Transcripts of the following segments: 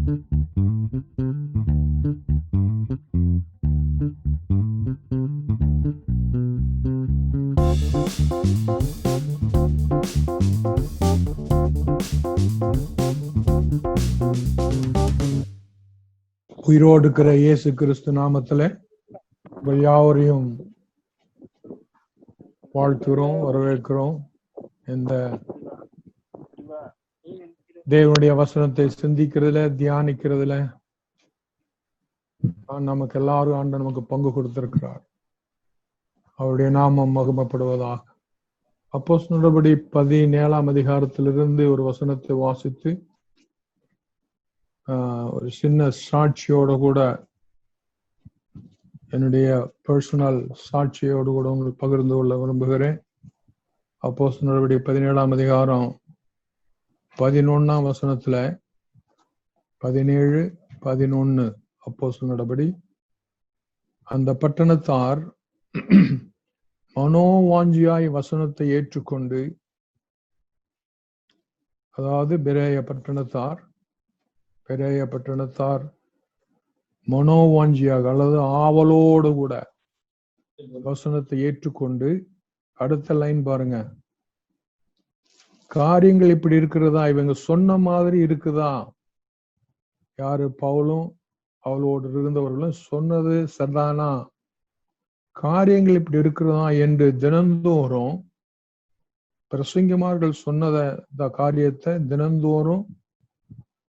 உயிரோடு இருக்கிற இயேசு கிறிஸ்து நாமத்திலே உங்கள் யாவரையும் வாழ்த்துகிறோம், வரவேற்கிறோம். இந்த தேவனுடைய வசனத்தை சிந்திக்கிறதுல, தியானிக்கிறதுல நமக்கு எல்லாரும் ஆண்டு நமக்கு பங்கு கொடுத்திருக்கிறார். அவருடைய நாமம் மகிமைப்படுவதாக. அப்போஸ்தலர்படி 17ஆம் அதிகாரத்திலிருந்து ஒரு வசனத்தை வாசித்து ஒரு சின்ன சாட்சியோட கூட, என்னுடைய பர்சனல் சாட்சியோடு கூட உங்களுக்கு பகிர்ந்து கொள்ள விரும்புகிறேன். அப்போஸ்தலர்படி 17ஆம் அதிகாரம் 11ஆம் வசனத்துல 17, 11 அப்போஸ்தலர்படி, அந்த பட்டணத்தார் மனோவாஞ்சியாய் வசனத்தை ஏற்றுக்கொண்டு, அதாவது பெரேய பட்டணத்தார் மனோவாஞ்சியாக அல்லது ஆவலோடு கூட வசனத்தை ஏற்றுக்கொண்டு, அடுத்த லைன் பாருங்க, காரியங்கள் இப்படி இருக்கிறதா, இவங்க சொன்ன மாதிரி இருக்குதா, யாரு பவுலும் அவளோடு இருந்தவர்களும் சொன்னது சரிதானா, காரியங்கள் இப்படி இருக்கிறதா என்று தினந்தோறும் பிரசங்கிமார்கள் சொன்னத காரியத்தை தினந்தோறும்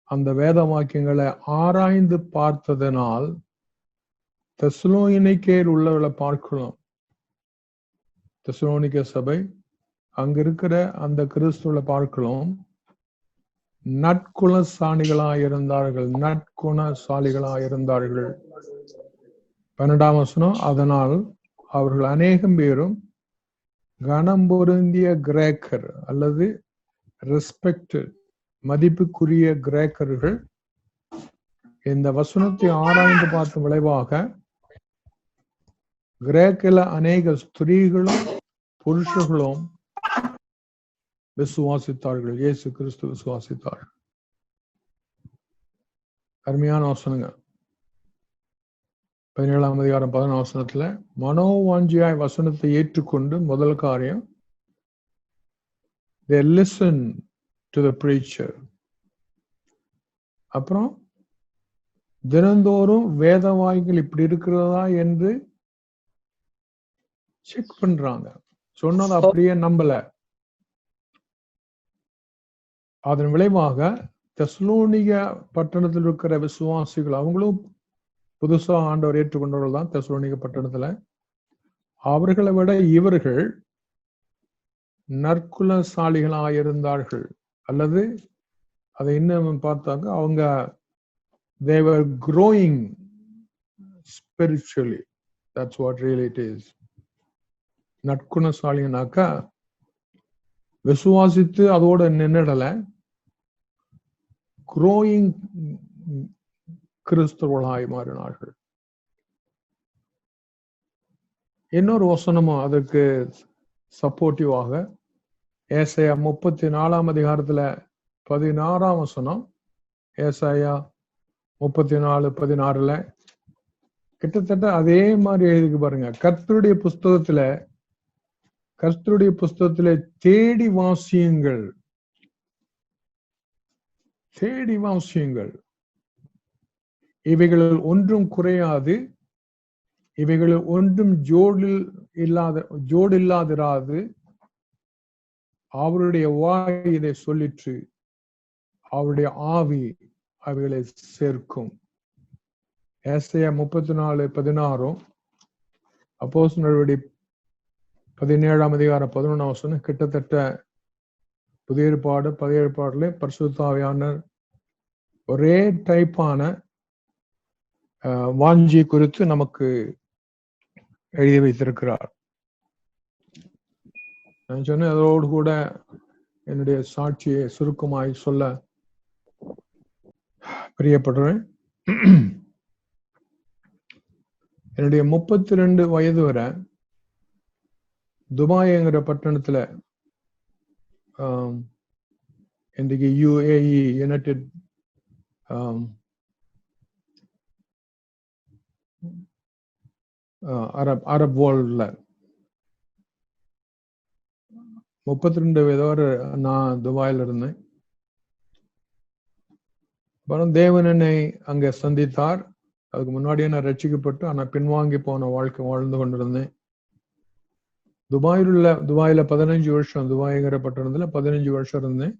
அந்த வேத வாக்கியங்களை ஆராய்ந்து பார்த்ததனால் தெசலோனிக்கேயில் உள்ளவர்களை பார்க்கலாம். தெசலோனிக்க சபை, அங்க இருக்கிற அந்த கிறிஸ்துவ பார்க்கலாம், நற்குணசாலிகளாயிருந்தார்கள். 12ஆம் வசனம், அதனால் அவர்கள் அநேகம் பேரும் கனம் பொருந்திய கிரேக்கர் அல்லது ரெஸ்பெக்டட் மதிப்புக்குரிய கிரேக்கர்கள் இந்த வசனத்தை ஆராய்ந்து பார்த்த விளைவாக கிரேக்கில அநேக ஸ்திரீகளும் புருஷர்களும் விசுவாசித்தார்கள், இயேசு கிறிஸ்து விசுவாசித்தார்கள். அருமையான வசனங்க. 17ஆம் அதிகாரம் 11ஆம் வசனத்துல மனோவாஞ்சியாய் வசனத்தை ஏற்றுக்கொண்டு முதல் காரியம், they listen to the preacher. அப்புறம் தினந்தோறும் வேத வாய்கள் இப்படி இருக்கிறதா என்று செக் பண்றாங்க. சொன்னது அப்படியே நம்பல. அதன் விளைவாக தெசலோனிக பட்டணத்தில் இருக்கிற விசுவாசிகள், அவங்களும் புதுசா ஆண்டவர் ஏற்றுக்கொண்டவர்கள் தான் தெசலோனிக பட்டணத்துல, அவர்களை விட இவர்கள் நற்குணசாலிகளாயிருந்தார்கள். அல்லது அதை இன்னும் பார்த்தாங்க, அவங்க they were growing spiritually. That's what really it is. நற்குணசாலினாக்கா விசுவாசித்து அதோட நின்னுடல, growing கிறிஸ்தவர்களாய் மாறினார்கள். இன்னொரு வசனமும் அதற்கு சப்போர்ட்டிவாக, ஏசாயா 34ஆம் அதிகாரத்துல 16ஆம் வசனம், ஏசாயா 34:16 கிட்டத்தட்ட அதே மாதிரி எழுதிக்கு பாருங்க. கர்த்தருடைய புஸ்தகத்துல தேடி வாசியுங்கள், இவைகளில் ஒன்றும் குறையாது, இவைகளில் ஒன்றும் ஜோடு இல்லாதிராது, அவருடைய வாய் இதை சொல்லிற்று, அவருடைய ஆவி அவைகளை சேர்க்கும். ஏசாயா 34:16, அப்போஸ்தலர் 17ஆம் அதிகாரம் 11ஆம் வசனம் கிட்டத்தட்ட புதிய ஏற்பாடு பழைய ஏற்பாடுல பரிசுத்த ஆவியானவர் ஒரே டைப்பான வாஞ்சி குறித்து நமக்கு எழுதி வைத்திருக்கிறார். நான் சொன்னேன், அதோடு கூட என்னுடைய சாட்சியை சுருக்கமாய் சொல்ல பிரியப்படுறேன். என்னுடைய 32 வயது வரை துபாய்ங்கிற பட்டணத்துல, இன்றைக்கு UAE யுனைடெட் அரப் வேர்ல்ட்ல 32 வயதோடு நான் துபாயில் இருந்தேன். அப்புறம் தேவன் என்னை அங்கே சந்தித்தார். அதுக்கு முன்னாடியே நான் ரட்சிக்கப்பட்டு ஆனால் பின்வாங்கி போன வாழ்க்கை வாழ்ந்து கொண்டிருந்தேன். துபாயில 15 வருஷம், துபாய்ங்கிற பட்டணத்துல 15 வருஷம் இருந்தேன்.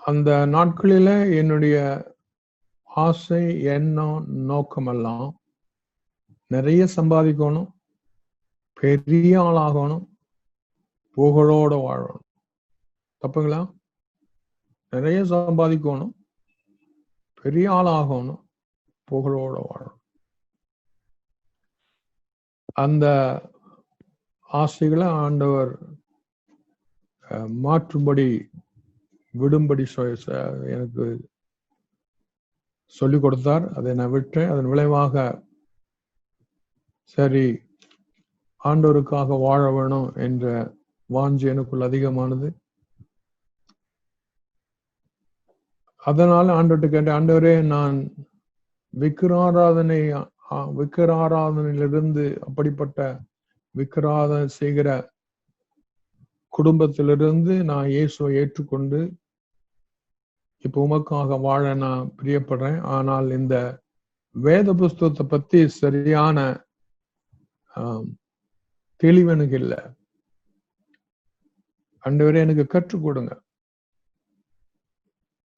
அந்த நாட்களில என்னுடைய ஆசை, எண்ணம், நோக்கமெல்லாம் நிறைய சம்பாதிக்கணும், பெரிய ஆளாகணும், புகழோட வாழணும். தப்புங்களா? நிறைய சம்பாதிக்கணும், பெரிய ஆளாகணும், புகழோட வாழணும். அந்த ஆசைகளை ஆண்டவர் மாற்றும்படி விடும்படி எனக்கு சொல்லிக் கொடுத்தார். அதை நான் விட்டேன். அதன் விளைவாக சரி, ஆண்டவருக்காக வாழ வேணும் என்ற வாஞ்சி எனக்குள் அதிகமானது. அதனால ஆண்டவர்கிட்ட கேட்டேன், ஆண்டவரே, நான் விக்கிராராதனையிலிருந்து, அப்படிப்பட்ட விக்கிராராதனை செய்கிற குடும்பத்திலிருந்து நான் இயேசுவை ஏற்றுக்கொண்டு இப்ப உமக்காக வாழ நான் பிரியப்படுறேன். ஆனால் இந்த வேத புஸ்தகத்தை பத்தி சரியான தெளிவு எனக்கு இல்லை. ஆண்டவரே, எனக்கு கற்றுக் கொடுங்க.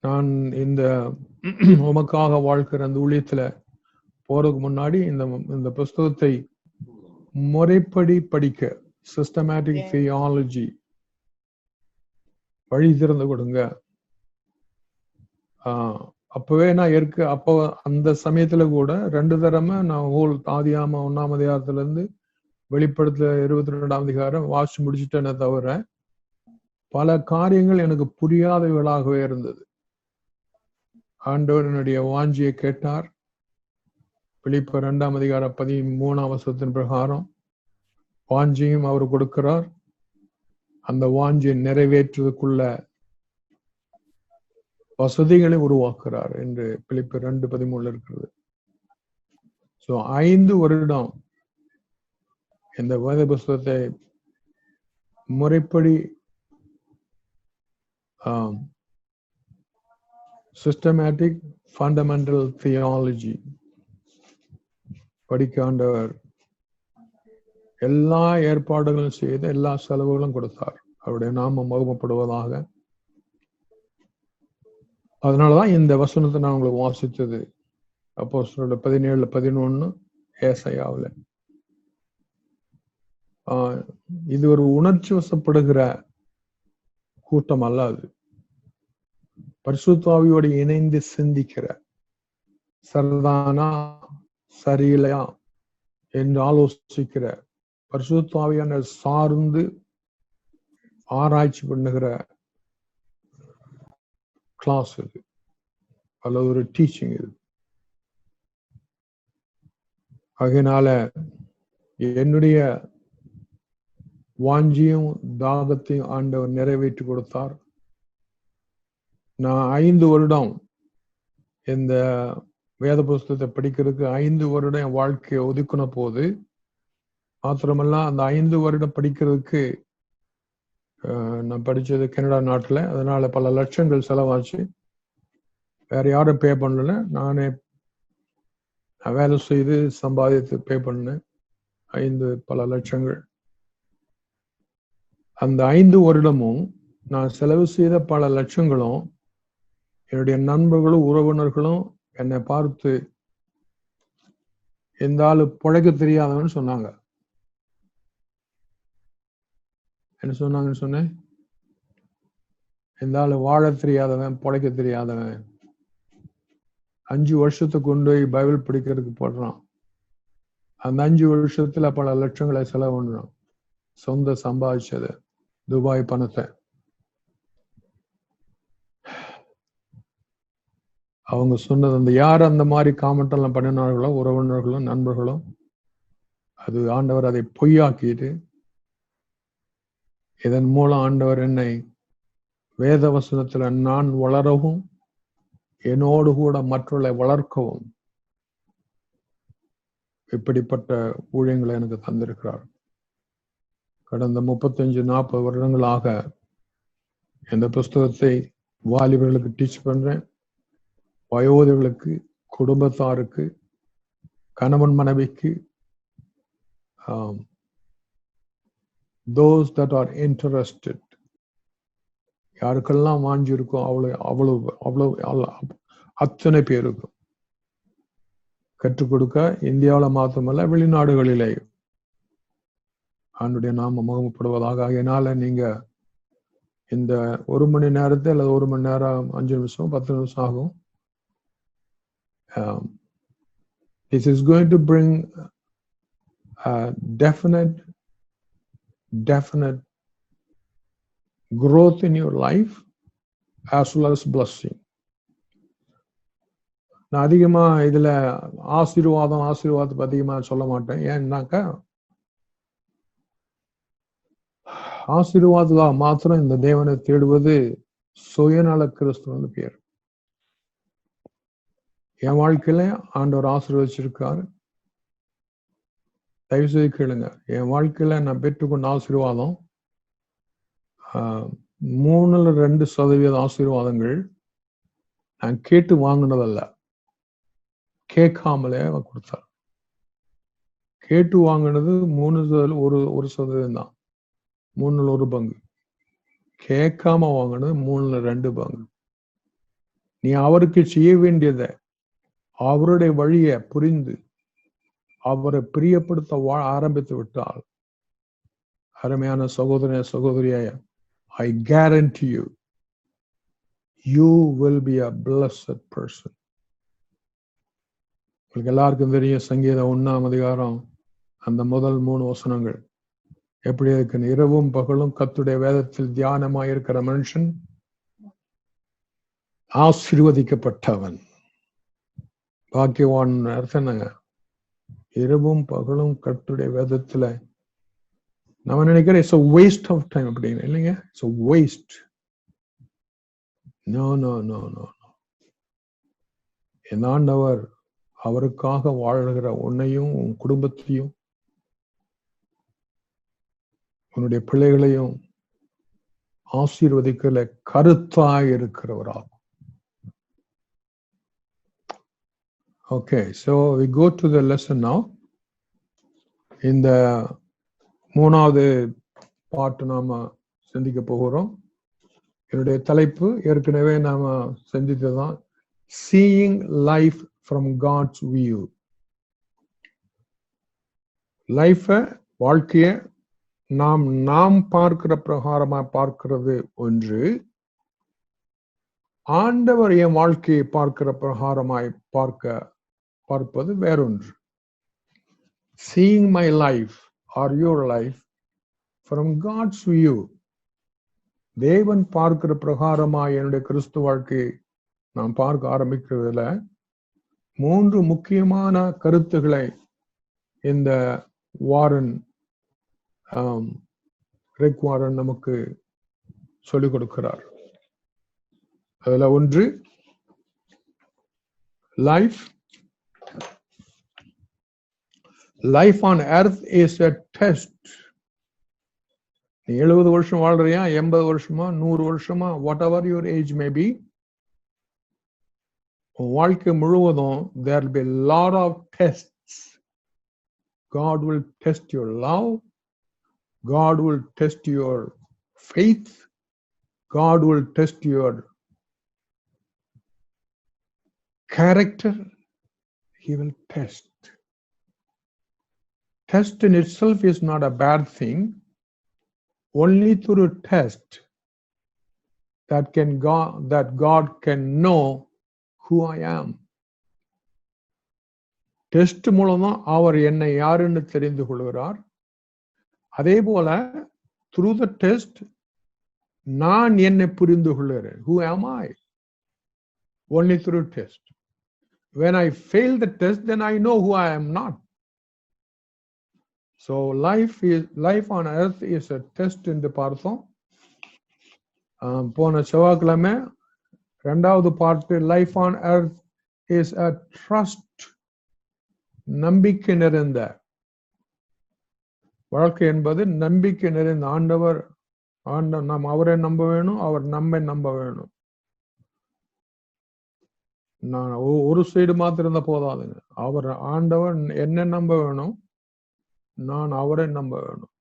நான் இந்த உமக்காக வாழ்க்கிற அந்த ஊழியத்துல போறதுக்கு முன்னாடி இந்த புஸ்தகத்தை முறைப்படி படிக்க, சிஸ்டமேட்டிக் தியாலஜி வழி திறந்து கொடுங்க. அப்பவே நான் அப்போ அந்த சமயத்துல கூட 2 தடவை நான் ஆதியாம 1ஆம் அதிகாரத்துல இருந்து வெளிப்படுத்த 22ஆம் அதிகாரம் வாசிச்சு முடிச்சுட்டேனே தவிர பல காரியங்கள் எனக்கு புரியாதவர்களாகவே இருந்தது. ஆண்டவர் என்னுடைய வாஞ்சியை கேட்டார். பிலிப்பியர் 2ஆம் அதிகாரம் 13ஆம் வசனத்தின் பிரகாரம் வாஞ்சியும் அவர் கொடுக்கிறார். அந்த வாஞ்சியை நிறைவேற்றுவதற்குள்ள வசதிகளை உருவாக்குறார் என்று பிலிப்பியர் 2:13 இருக்கிறது. 5 வருடம் இந்த வேத புஸ்தகத்தை முறைப்படி சிஸ்டமேட்டிக் ஃபண்டமெண்டல் தியாலஜி படிக்க ஆண்டவர் எல்லா ஏற்பாடுகளும் செய்து எல்லா செலவுகளும் கொடுத்தார். அவருடைய நாமம் மகிமைப்படுவதாக. அதனாலதான் இந்த வசனத்தை நான் உங்களுக்கு வாசித்தது. அப்போஸ்தலர் 17:11 ஏசாயாவுல. இது ஒரு உணர்ச்சி வசப்படுகிற கூட்டம் அல்ல. அது பரிசுத்த ஆவியோடு இணைந்து சிந்திக்கிற, சரிதானா சரியில்லையா என்று ஆலோசிக்கிற, பரிசுத்த ஆவியான சார்ந்து ஆராய்ச்சி பண்ணுகிற கிளாஸ் இது, அல்லது ஒரு டீச்சிங் இது. அதனால என்னுடைய வாஞ்சியும் தாகத்தையும் ஆண்டவர் நிறைவேற்றி கொடுத்தார். நான் 5 வருடம் இந்த வேத புஸ்தகத்தை படிக்கிறதுக்கு 5 வருடம் என் வாழ்க்கையை ஒதுக்கின போது மாத்திரமல்ல, அந்த 5 வருடம் படிக்கிறதுக்கு நான் படிச்சது கனடா நாட்டுல. அதனால பல லட்சங்கள் செலவாச்சு. வேற யாரும் பே பண்ணல, நானே வேலை செய்து சம்பாதித்து பே பண்ணேன் பல லட்சங்கள். அந்த 5 வருடமும் நான் செலவு செய்த பல லட்சங்களும் என்னுடைய நண்பர்களும் உறவினர்களும் என்னை பார்த்து, இந்த ஆளு பிழைக்க தெரியாதவன்னு சொன்னாங்க. என்ன சொன்னாங்கன்னு சொன்னேன்? இந்த ஆளு வாழ தெரியாதவன், பிழைக்க தெரியாதவன். 5 வருஷத்துக்கு கொண்டு போய் பைபிள் படிக்கிறதுக்கு போடுறான். அந்த 5 வருஷத்துல பல லட்சங்களை செலவு பண்றான். சொந்த சம்பாதிச்சது துபாய் பணத்தை. அவங்க சொன்னது, அந்த யார் அந்த மாதிரி காமெண்ட் எல்லாம் பண்ணினார்களோ, உறவினர்களும் நண்பர்களும், அது ஆண்டவர் அதை பொய்யாக்கிட்டு இதன் மூலம் ஆண்டவர் என்னை வேத வசனத்துல நான் வளரவும் என்னோடு கூட மற்றவர்களை வளர்க்கவும் இப்படிப்பட்ட ஊழியங்களை எனக்கு தந்திருக்கிறார். கடந்த 35-40 வருடங்களாக இந்த புஸ்தகத்தை வாலிபர்களுக்கு டீச் பண்றேன். வயோதிகளுக்கு, குடும்பத்தாருக்கு, கணவன் மனைவிக்கு, those that are interested, யாருக்கெல்லாம் வாஞ்சி இருக்கோ அவ்வளவு அத்தனை பேருக்கும் கற்றுக் கொடுக்க இந்தியாவில் மாத்திரமல்ல வெளிநாடுகளிலே ஆண்டுடைய நாம முகப்படுவதாக. அதனால நீங்க இந்த 1 மணி நேரத்தை அல்லது 1 மணி நேரம் 5 நிமிஷம் 10 நிமிஷம் ஆகும். This is going to bring a definite growth in your life as well as blessing. நான் அதிகமா இதுல ஆசீர்வாதத்தை அதிகமா சொல்ல மாட்டேன். ஏன்னாக்கா ஆசீர்வாதா மாத்திரம் இந்த தேவனை தேடுவது சுயநல கிறிஸ்துவ பேர். என் வாழ்க்கையில ஆண்டவர் ஆசீர்வதிச்சிருக்காரு. தயவுசெய்து கேளுங்க. என் வாழ்க்கையில நான் பெற்றுக்கொண்ட ஆசீர்வாதம் 3-2% ஆசீர்வாதங்கள் நான் கேட்டு வாங்கினதல்ல, கேட்காமலே அவர் கொடுத்தார். கேட்டு வாங்கினது 1% தான், 3 பங்கு. கேட்காம வாங்கினது 3-2 பங்கு. நீ அவருக்கு செய்ய வேண்டியதை, அவருடைய வழியை புரிந்து அவரை பிரியப்படுத்த ஆரம்பித்து விட்டால், அருமையான சகோதரியாய, I guarantee you will be a blessed person. உங்களுக்கு எல்லாருக்கும் தெரியும் சங்கீதம் 1ஆம் அதிகாரம் அந்த முதல் 3 வசனங்கள் எப்படி இருக்குன்னு. இரவும் பகலும் கர்த்தருடைய வேதத்தில் தியானமாயிருக்கிற மனுஷன் ஆசீர்வதிக்கப்பட்டவன். பாக்கியவான் அர்த்தம் என்னங்க? இரவும் பகலும் கர்த்தருடைய வேதத்துல. நம்ம நினைக்கிறேன் it's a waste of time அப்படின்னு. இல்லைங்க, இட்ஸ் a waste. No. என் ஆண்டவர் அவருக்காக வாழ்கிற உன்னையும் உன் குடும்பத்தையும் உன்னுடைய பிள்ளைகளையும் ஆசீர்வதிக்கல கருத்தாய் இருக்கிறவராகும். Okay, so we go to the lesson now. இந்த 3வது பாட்டு நாம சிந்திக்க போகிறோம். என்னுடைய தலைப்பு ஏற்கனவே நாம சிந்தித்ததுதான், seeing life from God's view. லைஃப, வாழ்க்கைய நாம் பார்க்கிற பிரகாரமா பார்க்கிறது ஒன்று, ஆண்டவர் என் வாழ்க்கையை பார்க்கிற பிரகாரமாய் பார்ப்பது வேறொன்று. Seeing my life or your life from God's view. தேவன் பார்க்கிற பிரகாரமாய் என்னுடைய கிறிஸ்து வாழ்க்கையை நாம் பார்க்க ஆரம்பிக்கிறதுல 3 முக்கியமான கருத்துக்களை இந்த ரிக் வாரன் நமக்கு சொல்லிக் கொடுக்கிறார். அதுல ஒன்று, life on earth is a test. நீ 70 வருஷம் வாழ்றியா, 80 வருஷமா, 100 வருஷமா, whatever your age may be, வாழ்க்கை முழுவதும் there will be a lot of tests. God will test your love, God will test your faith, God will test your character. He will test. Test in itself is not a bad thing. Only through test that God can know who I am. Test மூலமா அவர் என்னை யாருன்னு தெரிந்து கொள்கிறார். அதே போல through the test நான் என்னை புரிந்து கொள்கிறேன். Who am I? Only through test. When I fail the test, then I know who I am not. So life on earth is a test என்று பார்த்தோம். போன செவ்வாய்க்கிழமை இரண்டாவது part life on earth is a trust, நம்பிக்கை நிறைந்த வாழ்க்கை என்பது நம்பிக்கை நிறைந்த ஆண்டவர் நாம் அவரை நம்ப வேணும், அவர் நம்மை நம்ப வேணும். நான் ஒரு சைடு மாத்திரம் இருந்தா போதாதுங்க. அவர் ஆண்டவர் என்ன நம்ப வேணும், நான் அவரை நம்ப வேணும்.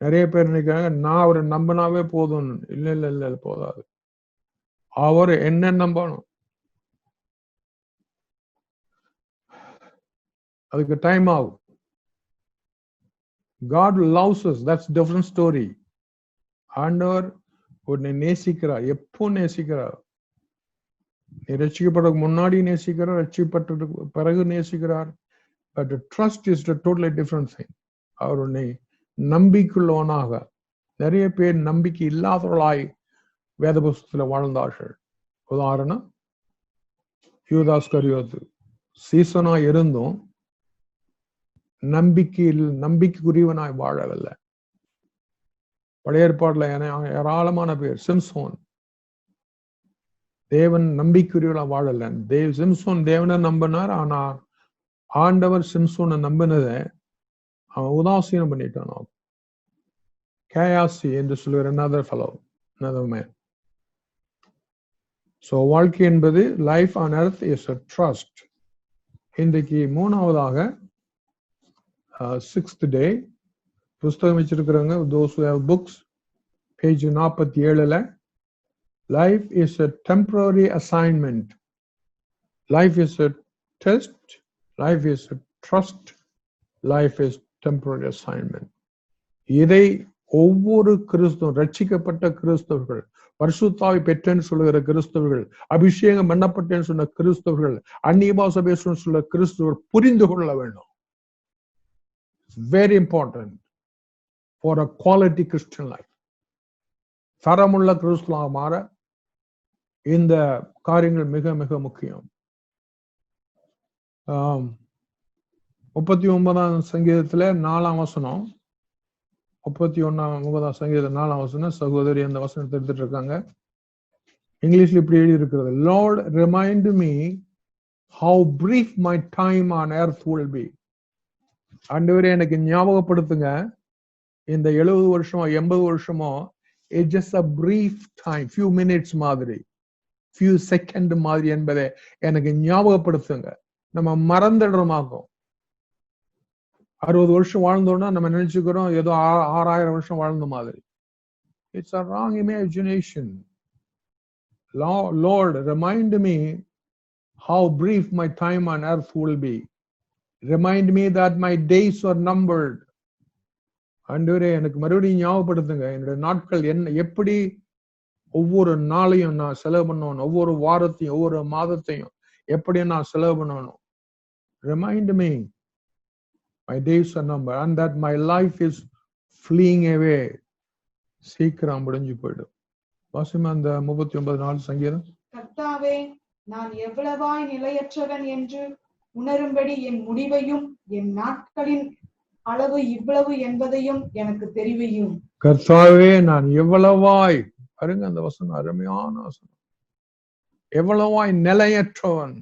நிறைய பேர் நினைக்கிறாங்க நான் அவரை நம்பினாவே போதும். இல்ல இல்ல இல்ல போதாது, அவர் என்ன நம்பணும். அதுக்கு டைம் ஆகும். God loves us, that's different story. ஆண்டவர் உன்னை நேசிக்கிறார், எப்போ நேசிக்கிறார். நீ ரட்சிக்கப்படுறதுக்கு முன்னாடி நேசிக்கிறார், ரட்சிக்கப்பட்டதுக்கு பிறகு நேசிக்கிறார். But trust is a totally different thing. அவர் உன்னை நம்பிக்கையுள்ளவனாக, நிறைய பேர் நம்பிக்கை இல்லாதவர்களாய் வேத புஸ்தகத்தில் வாழ்ந்தார்கள். உதாரணம் யூதாஸ் கரியோத்து. சீசனா இருந்தும் நம்பிக்கைக்குரியவனாய் வாழவில்லை. பழைய ஏற்பாடுல ஏராளமான பேர். சிம்சோன் தேவன் நம்பிக்கையுரியவனா வாழல. சிம்சோன் தேவனை நம்பினார், ஆனா ஆண்டவர் சிம்சோனை நம்பினதை அவன் உதாசீனம் பண்ணிட்டான். கேயாசி என்று சொல்லுகிற another fellow, another man. So வாழ்க்கை என்பது life on earth is a trust. இன்றைக்கு மூணாவதாக சிக்ஸ்த் டே புஸ்தகம் வச்சிருக்கிறவங்க, those who have books, page 47ல life is a temporary assignment, life is a test, life is a trust, life is temporary assignment. இதை ஒவ்வொரு கிறிஸ்தவ ரட்சிக்கப்பட்ட கிறிஸ்தவர்கள், பரிசுத்தாவி பெற்றேன்னு சொல்லுகிற கிறிஸ்தவர்கள், அபிஷேகம் பண்ணப்பட்டேன்னு சொன்ன கிறிஸ்தவர்கள், அந்நிய பாஷை பேசுன்னு சொல்ல கிறிஸ்தவர்கள் புரிந்து கொள்ள வேண்டும். Very important for a quality Christian life. தரமுள்ள கிறிஸ்துவாக மாற இந்த காரியங்கள் மிக மிக முக்கியம். 39ஆம் சங்கீதத்துல 4ஆம் வசனம், 39ஆம் சங்கீதம் 4ஆம் வசனம், சகோதரி அந்த வசனத்தை எடுத்துட்டு இருக்காங்க. இங்கிலீஷ்ல இப்படி எழுதி இருக்கிறது, Lord remind me how brief my time on earth will be. ஆண்டவரே எனக்கு ஞாபகப்படுத்துங்க, இந்த 70 வருஷமோ 80 வருஷமோ it's just a brief time, few minutes மாதிரி, few second மாதிரி என்பதை எனக்கு ஞாபகப்படுத்துங்க. நம்ம மறந்துடுறோமாக்கும். 60 வருஷம் வாழ்ந்தோம்னா நம்ம நினைச்சுக்கிறோம் ஏதோ 6000 வருஷம் வாழ்ந்த மாதிரி. It's a wrong imagination. Lord, remind me how brief my time on earth will be. Remind me that my days are numbered. ஆண்டவரே எனக்கு மறுபடியும் ஞாபகப்படுத்துங்க, என்னுடைய நாட்கள் என்ன, எப்படி ஒவ்வொரு நாளையும் நான் செலவு பண்ணணும், ஒவ்வொரு வாரத்தையும் ஒவ்வொரு மாதத்தையும் எப்படி நான் செலவு பண்ணணும். Remind me my days are numbered and that my life is fleeing away. சீக்கிரம் முடிஞ்சு போயிடும். வாசிமா அந்த 39 சங்கீதம். கர்த்தாவே, நான் எவ்வளவாய் நிலையற்றவன் என்று உணரும்படி என் முடிவையும் என் நாட்களின் அளவு இவ்வளவு என்பதையும் எனக்கு தெரிவியும். கர்த்தாவே, நான் எவ்வளவாய், பாருங்க அந்த வசனம் அருமையான வசனம், எவ்வளவாய் நிலையற்றவன்.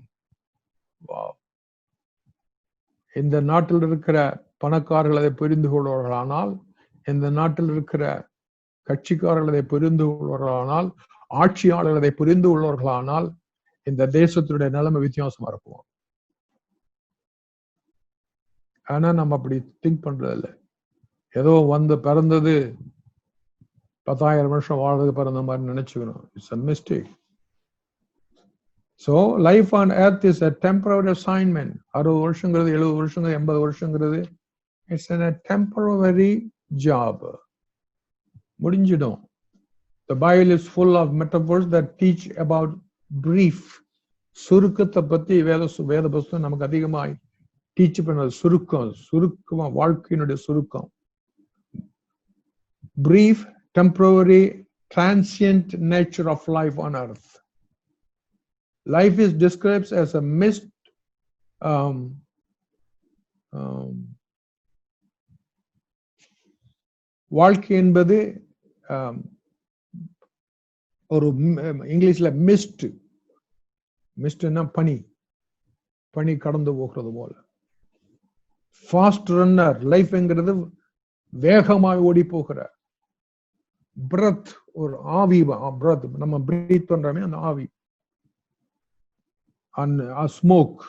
இந்த நாட்டில் இருக்கிற பணக்காரர்கள் அதை புரிந்து கொள்வார்களானால், இந்த நாட்டில் இருக்கிற கட்சிக்காரர்கள் அதை புரிந்து கொள்வார்களானால், ஆட்சியாளர்கள் அதை புரிந்து கொள்வார்களானால், இந்த தேசத்தினுடைய நிலைமை வித்தியாசமா இருக்கும். ஆனா நம்ம அப்படி திங்க் பண்றது இல்லை. ஏதோ வந்து பிறந்தது 10,000 வருஷம் வாழ்றதுக்கு பிறந்த மாதிரி நினைச்சுக்கணும். It's a mistake. So life on earth is a temporary assignment. 60 வருஷங்கிறது 70 வருஷங்கிறது 80 வருஷங்கிறது it's a temporary job. முடிஞ்சிடும். The Bible is full of metaphors that teach about brief. சுருக்கத்தை பத்தி வேத புஸ்தகம் நமக்கு அதிகமாய் டீச் பண்ணது. சுருக்கமா வாழ்க்கையினுடைய சுருக்கம். Brief, temporary, transient nature of life on earth. Life is described as a mist, வாழ்க்கை என்பது ஒரு இங்கிலீஷ்ல மிஸ்ட்னா பனி கடந்து போகிறது போல. ஃபாஸ்ட் ரன்னர் லைஃப்ங்கிறது வேகமாய் ஓடி போகிற. பிரத் ஒரு ஆவி, பிரத் நம்ம பிரீத் பண்றோமே அந்த ஆவி. ஸ்மோக்,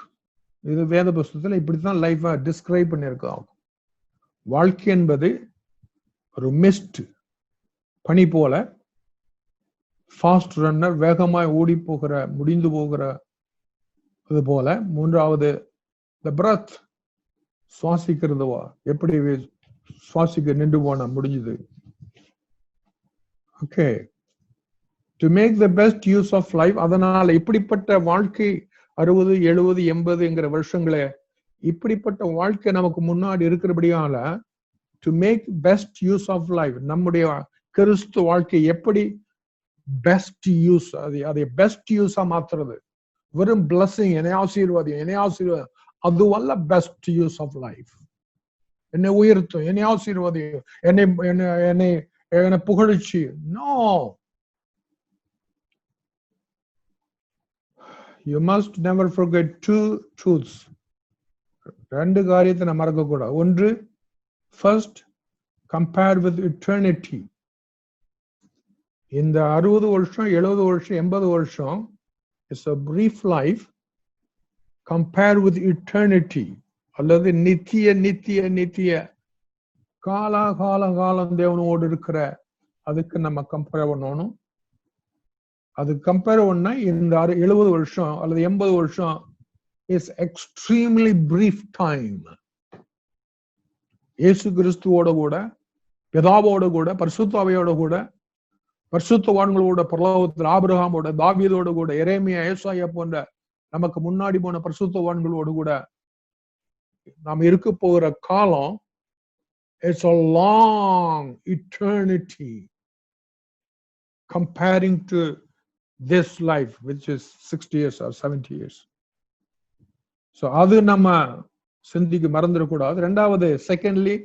இது வேத புஸ்தகத்துல இப்படித்தான் லைஃப டிஸ்கிரைப் பண்ணியிருக்கோம். வாழ்க்கை என்பது ஒரு மிஸ்ட் பனி போல, ஃபாஸ்ட் ரன்னர் வேகமாய் ஓடி போகிற, முடிந்து போகிற அது போல. மூன்றாவது the breath, சுவாசிக்கிறதுவா, எப்படி சுவாசிக்க நின்று போன முடிஞ்சது. Okay, to make the best use of life. அதனால இப்படிப்பட்ட வாழ்க்கை 60, 70, 80 வருஷங்களே இப்படிப்பட்ட வாழ்க்கை நமக்கு முன்னாடி இருக்கிறபடியால to make best use of life, நம்முடைய கிறிஸ்து வாழ்க்கை எப்படி பெஸ்ட் யூஸ், அதை பெஸ்ட் யூஸா மாத்துறது. வெறும் பிளஸிங், என்னை ஆசீர்வாதம் அதுவல்ல பெஸ்ட் யூஸ் ஆஃப் லைஃப். என்னை உயர்த்தும், என்னை ஆசீர்வாதம், என்னை புகழ்ச்சி. No, you must never forget two truths. ரெண்டு காரியத்தை நம்ம மறக்க கூடாது. ஒன்று, first compare with eternity. இந்த 60 வருஷம், 70 வருஷம், 80 வருஷம் is a brief life. Compare with eternity, அல்லது நித்திய காலம் தேவனோடு இருக்கிற அதுக்கு நம்ம கம்பேர் பண்ணணும். அது கம்பேர் பண்ணா இந்த 70 வருஷம் அல்லது 80 வருஷம் is extremely brief time. இயேசு கிறிஸ்துவோட கூட, பிதாவோட கூட, பரிசுத்த ஆவியோட கூட, பரிசுத்தவான்களோட, பரலோகத்தில் ஆபிரகாமோட, தாவீதோட கூட, எரேமியா, ஏசாயா போன்ற நமக்கு முன்னாடி போன பரிசுத்தவான்களோடு கூட நாம் இருக்க போகிற காலம் it's a long eternity comparing to this life which is 60 years or 70 years. So அது நம்ம சிந்திக்க மறந்துடக்கூடாது. ரெண்டாவது, secondly,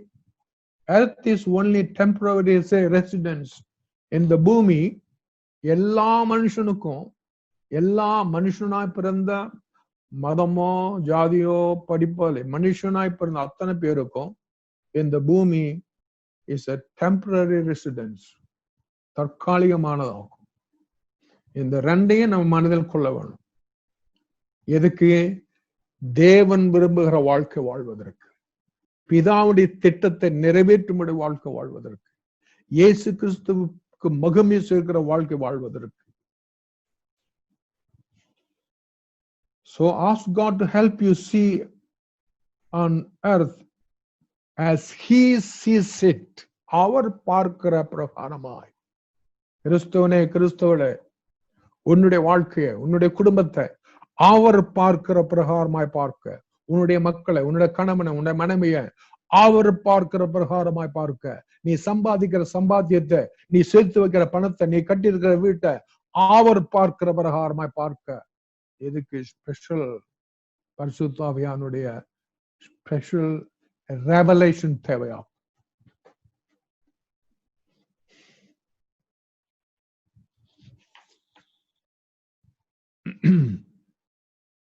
earth is only temporary residence. இந்த பூமி எல்லா மனுஷனுக்கும், எல்லா மனுஷனாய் பிறந்த, மதமோ ஜாதியோ படிப்போ மனுஷனாய் பிறந்த அத்தனை பேருக்கும் இந்த பூமி இஸ் a temporary residence, தற்காலிகமானதாகும். இந்த ரெண்டையும் நம்ம மனதில் கொள்ள வேணும். எதுக்கு? தேவன் விரும்புகிற வாழ்க்கை வாழ்வதற்கு, பிதாவுடைய திட்டத்தை நிறைவேற்றும்படி வாழ்க்கை வாழ்வதற்கு, இயேசு கிறிஸ்துவுக்கு மகிமை சேர்க்கிற வாழ்க்கை வாழ்வதற்கு. So ask God to help you see on earth as he sees it. அவர் பார்க்கிற பிரகாரமாய். கிறிஸ்துவனே, கிறிஸ்துவளே, உன்னுடைய வாழ்க்கையை, உன்னுடைய குடும்பத்தை அவர் பார்க்கிற பிரகாரமாய் பார்க்க, உன்னுடைய மக்களை, உன்னுடைய கணவனை, உன்னுடைய மனைவியை அவர் பார்க்கிற பிரகாரமாய் பார்க்க, நீ சம்பாதிக்கிற சம்பாத்தியத்தை, நீ சேர்த்து வைக்கிற பணத்தை, நீ கட்டியிருக்கிற வீட்டை அவர் பார்க்கிற பிரகாரமாய் பார்க்க. இதுக்கு ஸ்பெஷல் பரிசுத்த ஆவியானுடைய ஸ்பெஷல் ரெவலேஷன் தேவையா.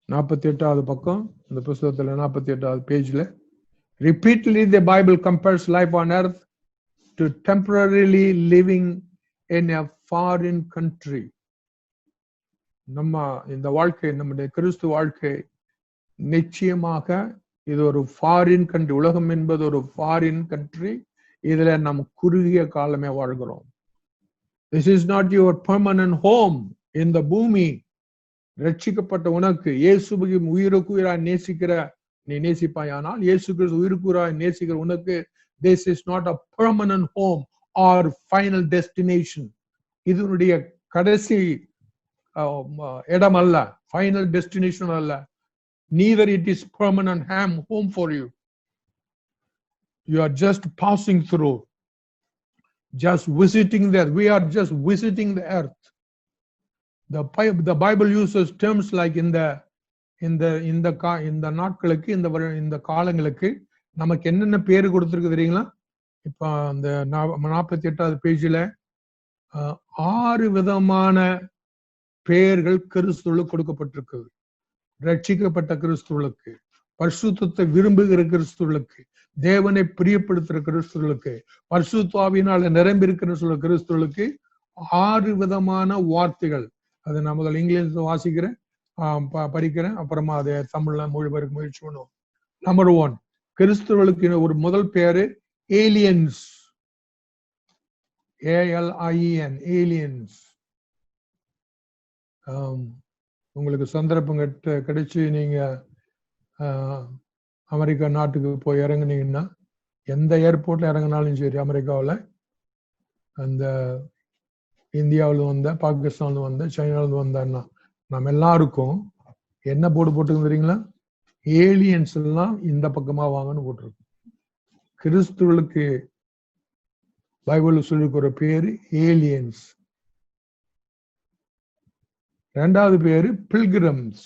நாற்பத்தி 48வது பக்கம் இந்த புத்தகத்துல 48வது பேஜ்ல repeatedly the Bible compares life on earth to temporarily living in a foreign country. நம்ம இந்த வாழ்க்கை, நம்முடைய கிறிஸ்து வாழ்க்கை நிச்சயமாக இது ஒரு ஃபாரின் கண்ட்ரி. உலகம் என்பது ஒரு ஃபாரின் கண்ட்ரி. இதுல நம்ம குறுகிய காலமே வாழ்கிறோம். This is not your permanent home. இந்த பூமி ரட்சிக்கப்பட்ட உனக்கு, இயேசுவை உயிருக்கு உயிராய் நேசிக்கிற நீ நேசிப்பாயானால், இயேசு கிறிஸ்து உயிருக்கு உயிராய் நேசிக்கிற உனக்கு this is not a permanent home or final destination. இதனுடைய கடைசி இடம் அல்ல, ஃபைனல் டெஸ்டினேஷன் அல்ல. Neither it is permanent home for you. You are just passing through, just visiting there. We are just visiting the earth. The Bible uses terms like இந்த நாட்களுக்கு, இந்த காலங்களுக்கு நமக்கு என்னென்ன பேரு கொடுத்திருக்கு தெரியுங்களா? இப்ப அந்த 48வது பேஜ்ல 6 விதமான பெயர்கள் கிறிஸ்துவுக்கு கொடுக்கப்பட்டிருக்கிறது. ரட்சிக்கப்பட்ட கிறிஸ்துவுக்கு, பரிசுத்தத்தை விரும்புகிற கிறிஸ்துவுக்கு, தேவனை பிரியப்படுத்துகிற கிறிஸ்துவுக்கு, பரிசுத்த ஆவியினால நிரம்பி இருக்கிற கிறிஸ்துவுக்கு 6 விதமான வார்த்தைகள். அதை நான் முதல் இங்கிலீஷ்ல வாசிக்கிறேன், படிக்கிறேன், அப்புறமா அதை தமிழ்ல மொழிபெயர்க்க முயற்சி பண்ணுவோம். நம்பர் 1, கிறிஸ்துவுக்கு ஒரு முதல் பேரு ஏலியன்ஸ். ALIEN, aliens. உங்களுக்கு சந்தர்ப்பம் கிடைச்சு நீங்க அமெரிக்கா நாட்டுக்கு போய் இறங்குனீங்கன்னா, எந்த ஏர்போர்ட்ல இறங்கினாலும் சரி, அமெரிக்காவில், அந்த இந்தியாவில் வந்த, பாகிஸ்தான்ல வந்த, சைனாவில் வந்தா, நம்ம எல்லாருக்கும் என்ன போர்டு போட்டுருக்கு தெரியுங்களா? ஏலியன்ஸ் எல்லாம் இந்த பக்கமா வாங்கன்னு போட்டிருக்கு. கிறிஸ்துவுக்கு பைபிள் சொல்லிருக்கிற பேரு ஏலியன்ஸ். இரண்டாவது பேரு பில்கிரம்ஸ்.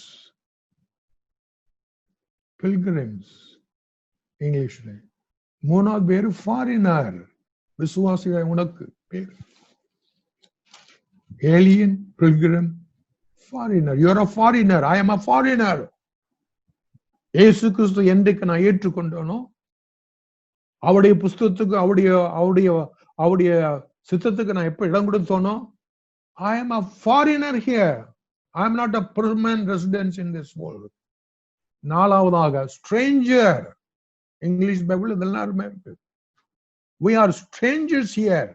பில்கிரம்ஸ் இங்கிலீஷ்ல. மூணாவது பேரு ஃபாரினர், விசுவாசிகள் உனக்கு பேர். Alien, pilgrim, foreigner. You are a foreigner. I am a foreigner. இயேசு கிறிஸ்து என்றைக்கு நான் ஏற்றுக்கொண்டனோ, அவருடைய புஸ்தகத்துக்கு, அவருடைய சித்தத்துக்கு நான் எப்ப இடம் கொடுத்தோனோ, I am a foreigner here. I am not a permanent resident in this world. நாலாவதாக stranger. இங்கிலீஷ் பைபிள் இதெல்லாம் இருக்கு. We are strangers here.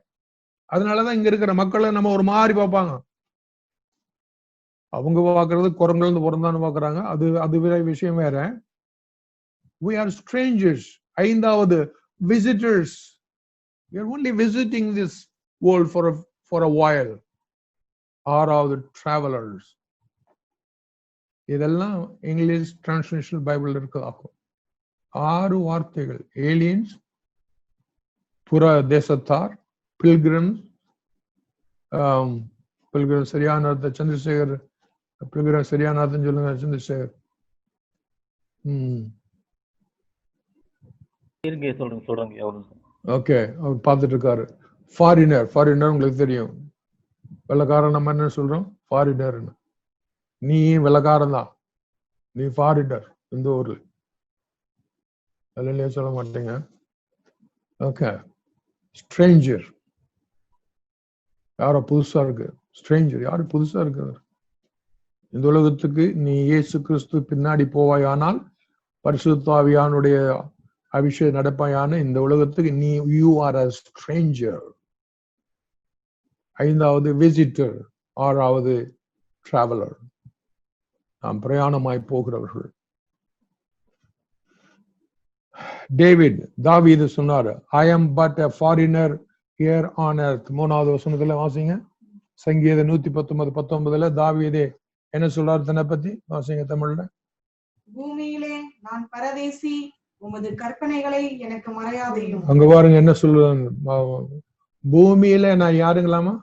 அதனாலதான் இங்க இருக்கிற மக்களை நம்ம ஒரு மாதிரி பார்ப்பாங்க. அவங்க பார்க்கறது குரங்குல பிறந்தான்னு பாக்குறாங்க. அது வேற விஷயம் வேற. We are strangers. ஐந்தாவது visitors. We are only visiting this world for a while. ஆறாவது travelers. இதெல்லாம் இங்கிலீஷ் டிரான்ஸ்லேஷன் பைபிள் இருக்கதாகும். 6 வார்த்தைகள். ஏலியன்ஸ், புற தேசத்தார், பில்கிரம்ஸ். பில்கிரம் சரியான அர்த்தம் சந்திரசேகர். பில்கிரம் சரியான அர்த்தம் சொல்லுங்க சந்திரசேகர். ஓகே, அவர் பார்த்துட்டு இருக்காரு. ஃபாரினர். ஃபாரினர் உங்களுக்கு தெரியும், வெள்ளக்காரன். நம்ம என்ன சொல்றோம்? ஃபாரினர். நீ வெள்ளக்காரன் தான், நீ ஃபாரினர் இந்த ஊர்ல. இல்லையா சொல்ல மாட்டீங்க. ஓகே. ஸ்ட்ரேஞ்சர், யாரோ புதுசா இருக்கு. ஸ்ட்ரேஞ்சர் யாரு புதுசா இருக்கிறார் இந்த உலகத்துக்கு. நீ இயேசு கிறிஸ்து பின்னாடி போவாயானால், பரிசுத்த ஆவியானுடைய அபிஷேகம் நடப்பாயான இந்த உலகத்துக்கு நீ யூ ஆர் a stranger. ஐந்தாவது விசிட்டர். ஆறாவது டிராவலர், நாம் பிரயாணமாய் போகிறவர்கள். தாவீது சொன்னாரு, I am but a foreigner here on earth. 3வது வசனத்துல வாசிங்க. சங்கீத 119:19 தாவீதே என்ன சொல்றாரு தன்னை பத்தி? வாசிங்க தமிழ்ல. பூமியிலே நான் பரதேசி, உமது கற்பனைகளை எனக்கு மறையாதையும். அங்க பாருங்க என்ன சொல்றாங்க. பூமியில நான் யாருங்களாமா?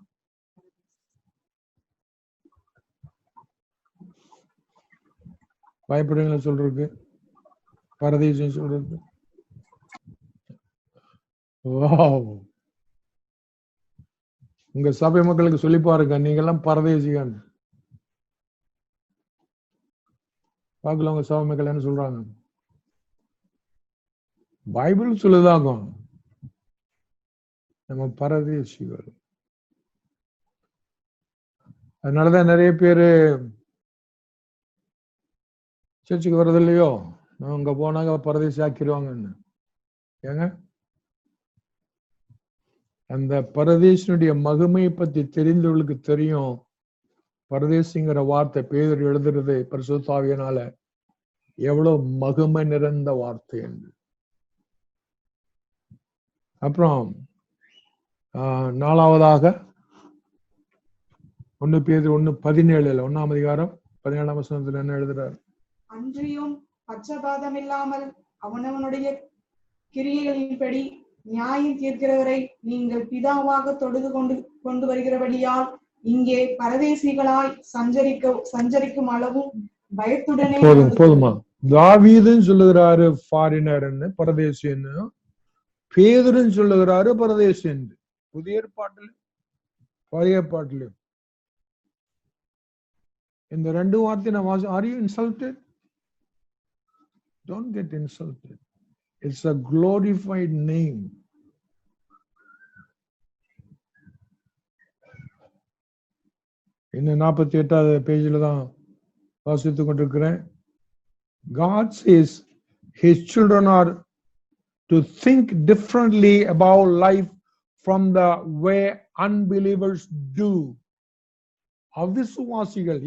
பயப்படுங்களா சொல்றதுக்கு? பரதேசி சொல்றது. உங்க சபை மக்களுக்கு சொல்லி பாருங்க, நீங்க எல்லாம் பரதேசிகள். பார்க்கலாம் உங்க சபை மக்கள் என்ன சொல்றாங்க. பைபிள் சொல்லுதாகும் நம்ம பரதேசிகள். அதனாலதான் நிறைய பேரு சர்ச்சுக்கு வர்றது இல்லையோ. அங்க போனாங்க பரதேசி ஆக்கிடுவாங்கன்னு. ஏங்க, அந்த பரதேசினுடைய மகிமையை பத்தி தெரிந்தவர்களுக்கு தெரியும். பரதேசிங்கிற வார்த்தை பேதர் எழுதுறது பரிசுத்த ஆவியினால எவ்வளவு மகிமை நிறைந்த வார்த்தை என்று. அப்புறம் 4வதாக 1 பேதுரு 1:17 1ஆம் அதிகாரம் 17ஆம் வசனத்துல என்ன எழுதுறாரு? அன்றியும் பட்சபாதம் இல்லாமல் அவனவனுடைய கிரியைகளின்படி நியாயம் தீர்க்கிறவரை நீங்கள் பிதாவாக தொழுது கொண்டு வருகிறபடியால் இங்கே பரதேசிகளாய் சஞ்சரிக்கும் அளவும் பயத்துடனே. போதுமா? தாவீதுன்னு சொல்லுகிறாரு ஃபாரினர்ன்னு, பரதேசின்னு. பேதுருன்னு சொல்லுகிறாரு பரதேசி என்று. புதிய ஏற்பாட்டில் பழைய பாட்டிலும் இந்த ரெண்டு வார்த்தை நான் வாசி. Are you insulted? Don't get insulted. It's a glorified name. இன்னும் 48வது பேஜில் தான் வாசித்துக் கொண்டிருக்கிறேன். God says his children are to think differently about life from the way unbelievers do. அவிசுவாசிகள்,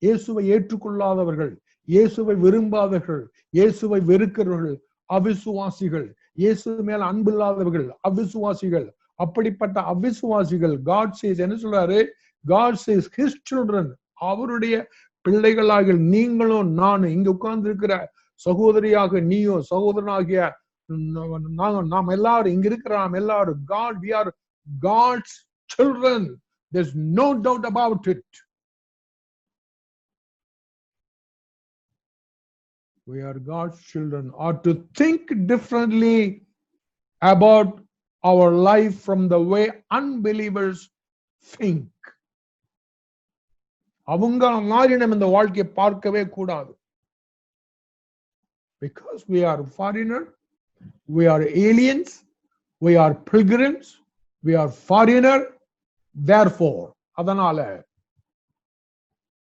இயேசுவை ஏற்றுக்கொள்ளாதவர்கள், இயேசுவை விரும்பாதவர்கள், இயேசுவை வெறுக்கிறவர்கள் அவிசுவாசிகள், இயேசு மேல அன்பில்லாதவர்கள் அவிசுவாசிகள். அப்படிப்பட்ட அவிசுவாசிகள் God says என்ன சொல்றாரு? God says his children, அவருடைய பிள்ளைகளாக நீங்களும் நானும் இங்க உட்கார்ந்து இருக்கிற சகோதரியாக நீயோ சகோதரனாகிய நாம் எல்லாரும் இங்க இருக்கிற நாம் எல்லாரும் God, we are God's children. There's no doubt about it. We are God's children, or to think differently about our life from the way unbelievers think. அவங்க மாதிரி நம்ம இந்த வாழ்க்கையை பார்க்கவே கூடாது. Because we are foreigner, we are aliens, we are pilgrims, we are foreigner. Therefore, அதனால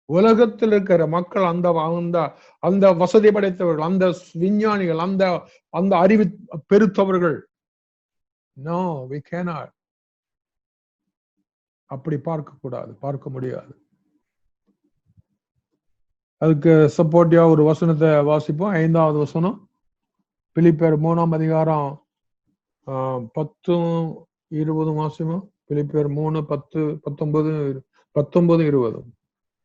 உலகத்தில் இருக்கிற மக்கள் அந்த வசதி படைத்தவர்கள், அந்த விஞ்ஞானிகள், அந்த அறிவு பெருத்தவர்கள், no, we cannot. அப்படி பார்க்க கூடாது, பார்க்க முடியாது. அதுக்கு சப்போர்ட்டிவா ஒரு வசனத்தை வாசிப்போம். 5வது வசனம், பிலிப்பியர் 3ஆம் அதிகாரம் 10-20 வாசிப்போம். பிலிப்பியர் 3:10, 19, 20.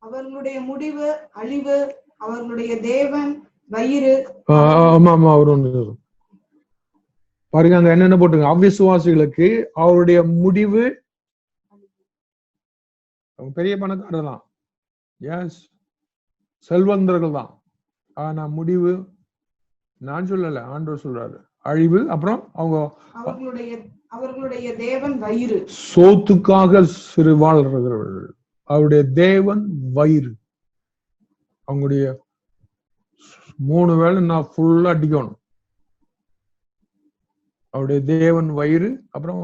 அவர்களுடைய முடிவு அழிவு, அவர்களுடைய தேவன் வயிறு. ஆமா அவரு பாருங்க, அங்க என்னென்ன போட்டுங்க. அவிசுவாசிகளுக்கு அவருடைய முடிவு, பெரிய பணக்காரர் தான், எஸ், செல்வந்தர்கள் தான். ஆனா முடிவு நான் சொல்லல, ஆண்டவர் சொல்றாரு, அழிவு. அப்புறம் அவர்களுடைய தேவன் வயிறு, சோத்துக்காக சிறு வாழ்கிறவர்கள். அவருடைய தேவன் வயிறு. அவங்களுடைய 3 வேளை நான் ஃபுல்லா அடிக்கணும். அவருடைய தேவன் வயிறு. அப்புறம்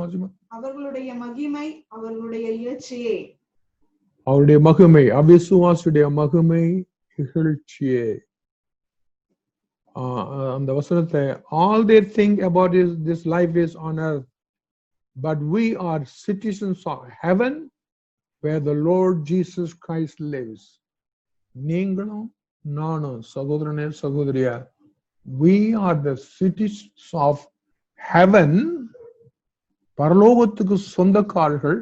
அவர்களுடைய மகிமை, அவர்களுடைய இகழ்ச்சியே. அவருடைய மகிமை, அவிசுவாசுடைய மகிமை, இகழ்ச்சியே. அந்த வசனத்தை, all they think about is this life is on earth, but we are citizens of heaven where the Lord Jesus Christ lives. நீங்களும் நானும் சகோதரனே சகோதரியா, we are the citizens of heaven, பரலோகத்துக்கு சொந்தக்காரர்கள்.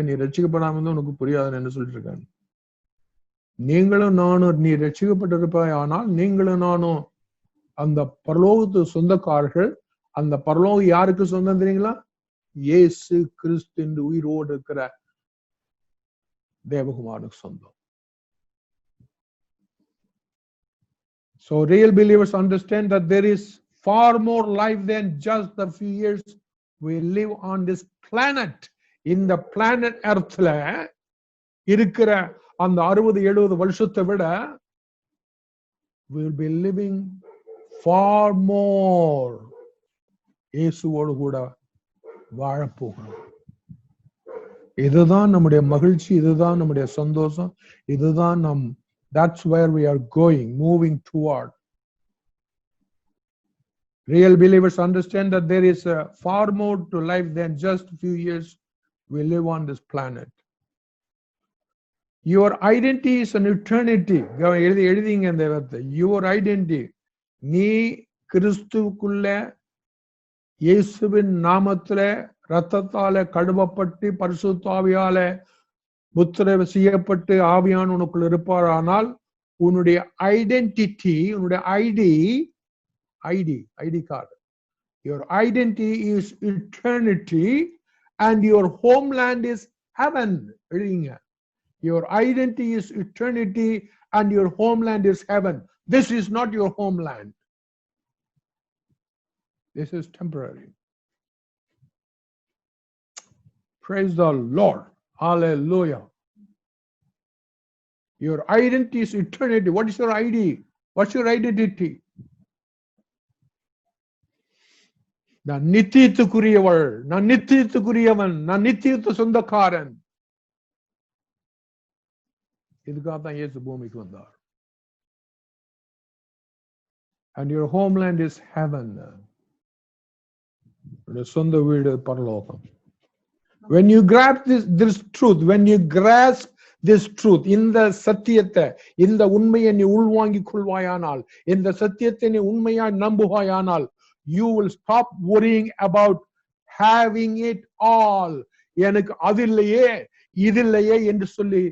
நீ ரட்சிக்கப்படாம இருந்தா உனக்கு புரியாதுன்னு என்ன சொல்லிட்டு இருக்காங்க. நீங்களும் நானும், நீ ரட்சிக்கப்பட்டிருப்பாய், ஆனால் நீங்களும் நானும் அந்த பரலோகத்துக்கு சொந்தக்காரர்கள். அந்த பரலோகம் யாருக்கு சொந்தம் தெரியுங்களா? இயேசு கிறிஸ்து என்று உயிரோடு இருக்கிற தேவகுமாரனுக்கு சொந்தம். So real believers understand that there is far more life than just the few years we live on this planet. இந்த பிளானட் எர்த்ல இருக்கிற அந்த 60-70 வருஷத்தை விட we will be living far more. இயேசுவோடு கூட வாழப்போகிறோம். இதுதான் நம்முடைய மகிழ்ச்சி, இதுதான் நம்முடைய சந்தோஷம், இதுதான் that's where we are going, moving toward. Real believers understand that there is far more to life than just a few years we live on this planet. Your identity is an eternity. எழுதிங்க இந்த வார்த்தை, your identity. நீ கிறிஸ்துவுக்குள்ள இயேசுவின் நாமத்தில இரத்தத்தால கழுவப்பட்டு பரிசுத்த ஆவியால முத்திரை செய்யப்பட்டு ஆவியான உனக்குள்ள இருப்பார். ஆனால் உன்னுடைய ஐடென்டிட்டி, உன்னுடைய ID card, your identity is eternity and your homeland is heaven. எழுதிங்க, your identity is eternity and your homeland is heaven. This is not your homeland. This is temporary. Praise the Lord. Hallelujah. Your identity is eternity. What is your ID? What's your identity? நான் நித்தியத்துக்குரியவள், நான் நித்தியத்துக்குரியவன், நான் நித்தியத்து சொந்தக்காரன். இதுக்காக தான் இயேசு பூமிக்கு வந்தார். And your homeland is heaven. சொந்த வீடு பரலோகம். When you grasp this truth, when you grasp this truth, இந்த சத்தியத்தை, இந்த உண்மையை நீ உள்வாங்கிக் கொள்வாயானால், இந்த சத்தியத்தை நீ உண்மையாய் நம்புவாயானால், you will stop worrying about having it all. எனக்கு அது இல்லையே, இது இல்லையே என்று சொல்லி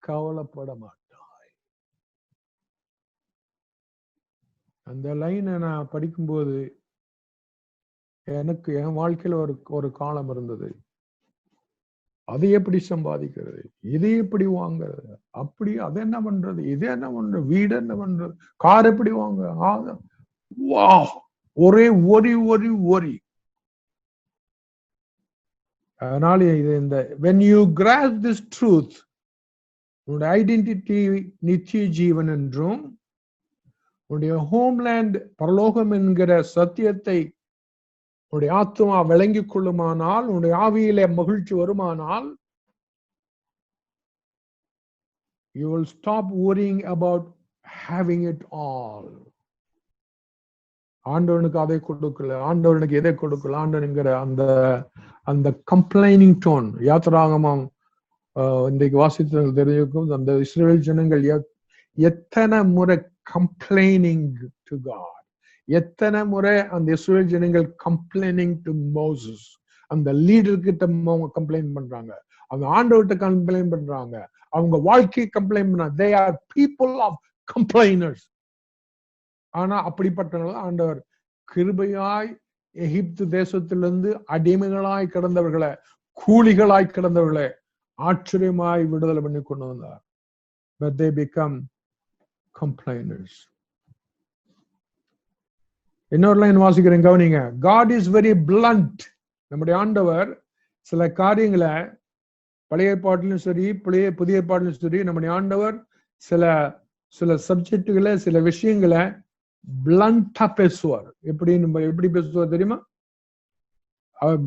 கவலைப்பட மாட்டாய். அந்த லைனை நான் படிக்கும்போது எனக்கு என் வாழ்க்கையில ஒரு காலம் இருந்தது. அது எப்படி சம்பாதிக்கிறது, இது எப்படி வாங்குறது, அப்படி அது என்ன பண்றது, இது என்ன பண்றது, வீடு என்ன பண்றது, கார் எப்படி வாங்க, ஒரே ஒரி. அதனால இது இந்த when you grasp this truth, உன்னுடைய ஐடென்டிட்டி நித்திய ஜீவன் என்றும், உன்னுடைய ஹோம்லேண்ட் பரலோகம் என்கிற சத்தியத்தை உன்னுடைய ஆத்மா விளங்கிக் கொள்ளுமானால், உன்னுடைய ஆவியிலே மகிழ்ச்சி வருமானால், you will stop worrying about having it all. ஆண்டவனுக்கு அதை கொடுக்கல, ஆண்டவனுக்கு எதை கொடுக்கல, ஆண்டவனுங்கிற அந்த கம்ப்ளைனிங் டோன். யாத்திராகமம் இன்றைக்கு வாசித்து தெரிஞ்சுக்கும், அந்த இஸ்ரவேல் ஜனங்கள் எத்தனை முறை கம்ப்ளைனிங் டு காட், எத்தனை முறை அந்த இஸ்ரவேல் ஜனங்கள் கம்ப்ளைனிங் டு மோசஸ், அந்த லீடர் கிட்ட கம்ப்ளைண்ட் பண்றாங்க, அவங்க ஆண்டவர்கிட்ட கம்ப்ளைண்ட் பண்றாங்க, அவங்க வாழ்க்கையை கம்ப்ளைண்ட் பண்றாங்க. they are people of complainers. ஆனா அப்படிப்பட்டவர்கள் ஆண்டவர் கிருபையாய் எகிப்து தேசத்திலிருந்து அடிமைகளாய் கிடந்தவர்களை, கூலிகளாய் கிடந்தவர்களை ஆச்சரியமாய் விடுதலை பண்ணி கொண்டு வந்தார். but they become complainers. இன்னொரு லைன் வாசிக்கிறேன், கவனிங்க. God is very blunt. நம்முடைய ஆண்டவர் சில காரியங்களை பழைய ஏற்பாட்டிலும் சரி புதிய ஏற்பாட்டிலும் சரி, நம்முடைய ஆண்டவர் சில சப்ஜெக்டுகளை, சில விஷயங்களை பிளண்டா பேசுவார். எப்படி பேசுவார் தெரியுமா?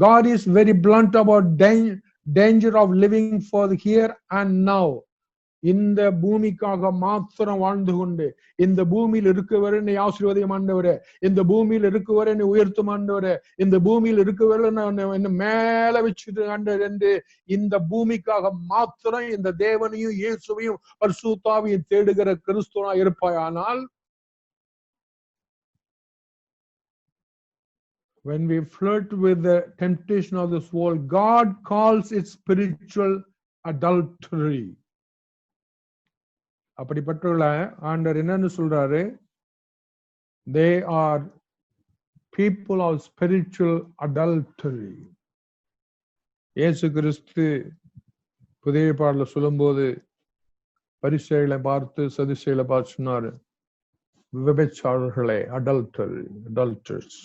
God is very blunt about danger of living for here and now. இந்த பூமிக்காக மாத்திரம் வாழ்ந்து கொண்டு, இந்த பூமியில் இருக்கவரை நீ ஆசீர்வாதம் ஆண்டவரே, இந்த பூமியில் இருக்கவரை நீ உயர்த்தும் ஆண்டவரே, இந்த பூமியில் இருக்கவரை என்ன மேல வச்சுட்டு ஆண்டவர் என்று இந்த பூமிக்காக மாத்திரம் இந்த தேவனையும் இயேசுவையும் பரிசுத்தாவியும் தேடுகிற கிறிஸ்துவனா இருப்பாயானால், when we flirt with the temptation of this world, God calls it spiritual adultery. அப்படிப்பட்டவர்கள ஆண்டவர் என்னன்னு சொல்றாரு? they are people of spiritual adultery. இயேசு கிறிஸ்து புதிய ஏற்பாடுல சொல்லும்போது பரிசேயர்களை பார்த்து சதுசேயர்களை பார்த்து சொன்னாரு, விபச்சாரர்களே, adulterers.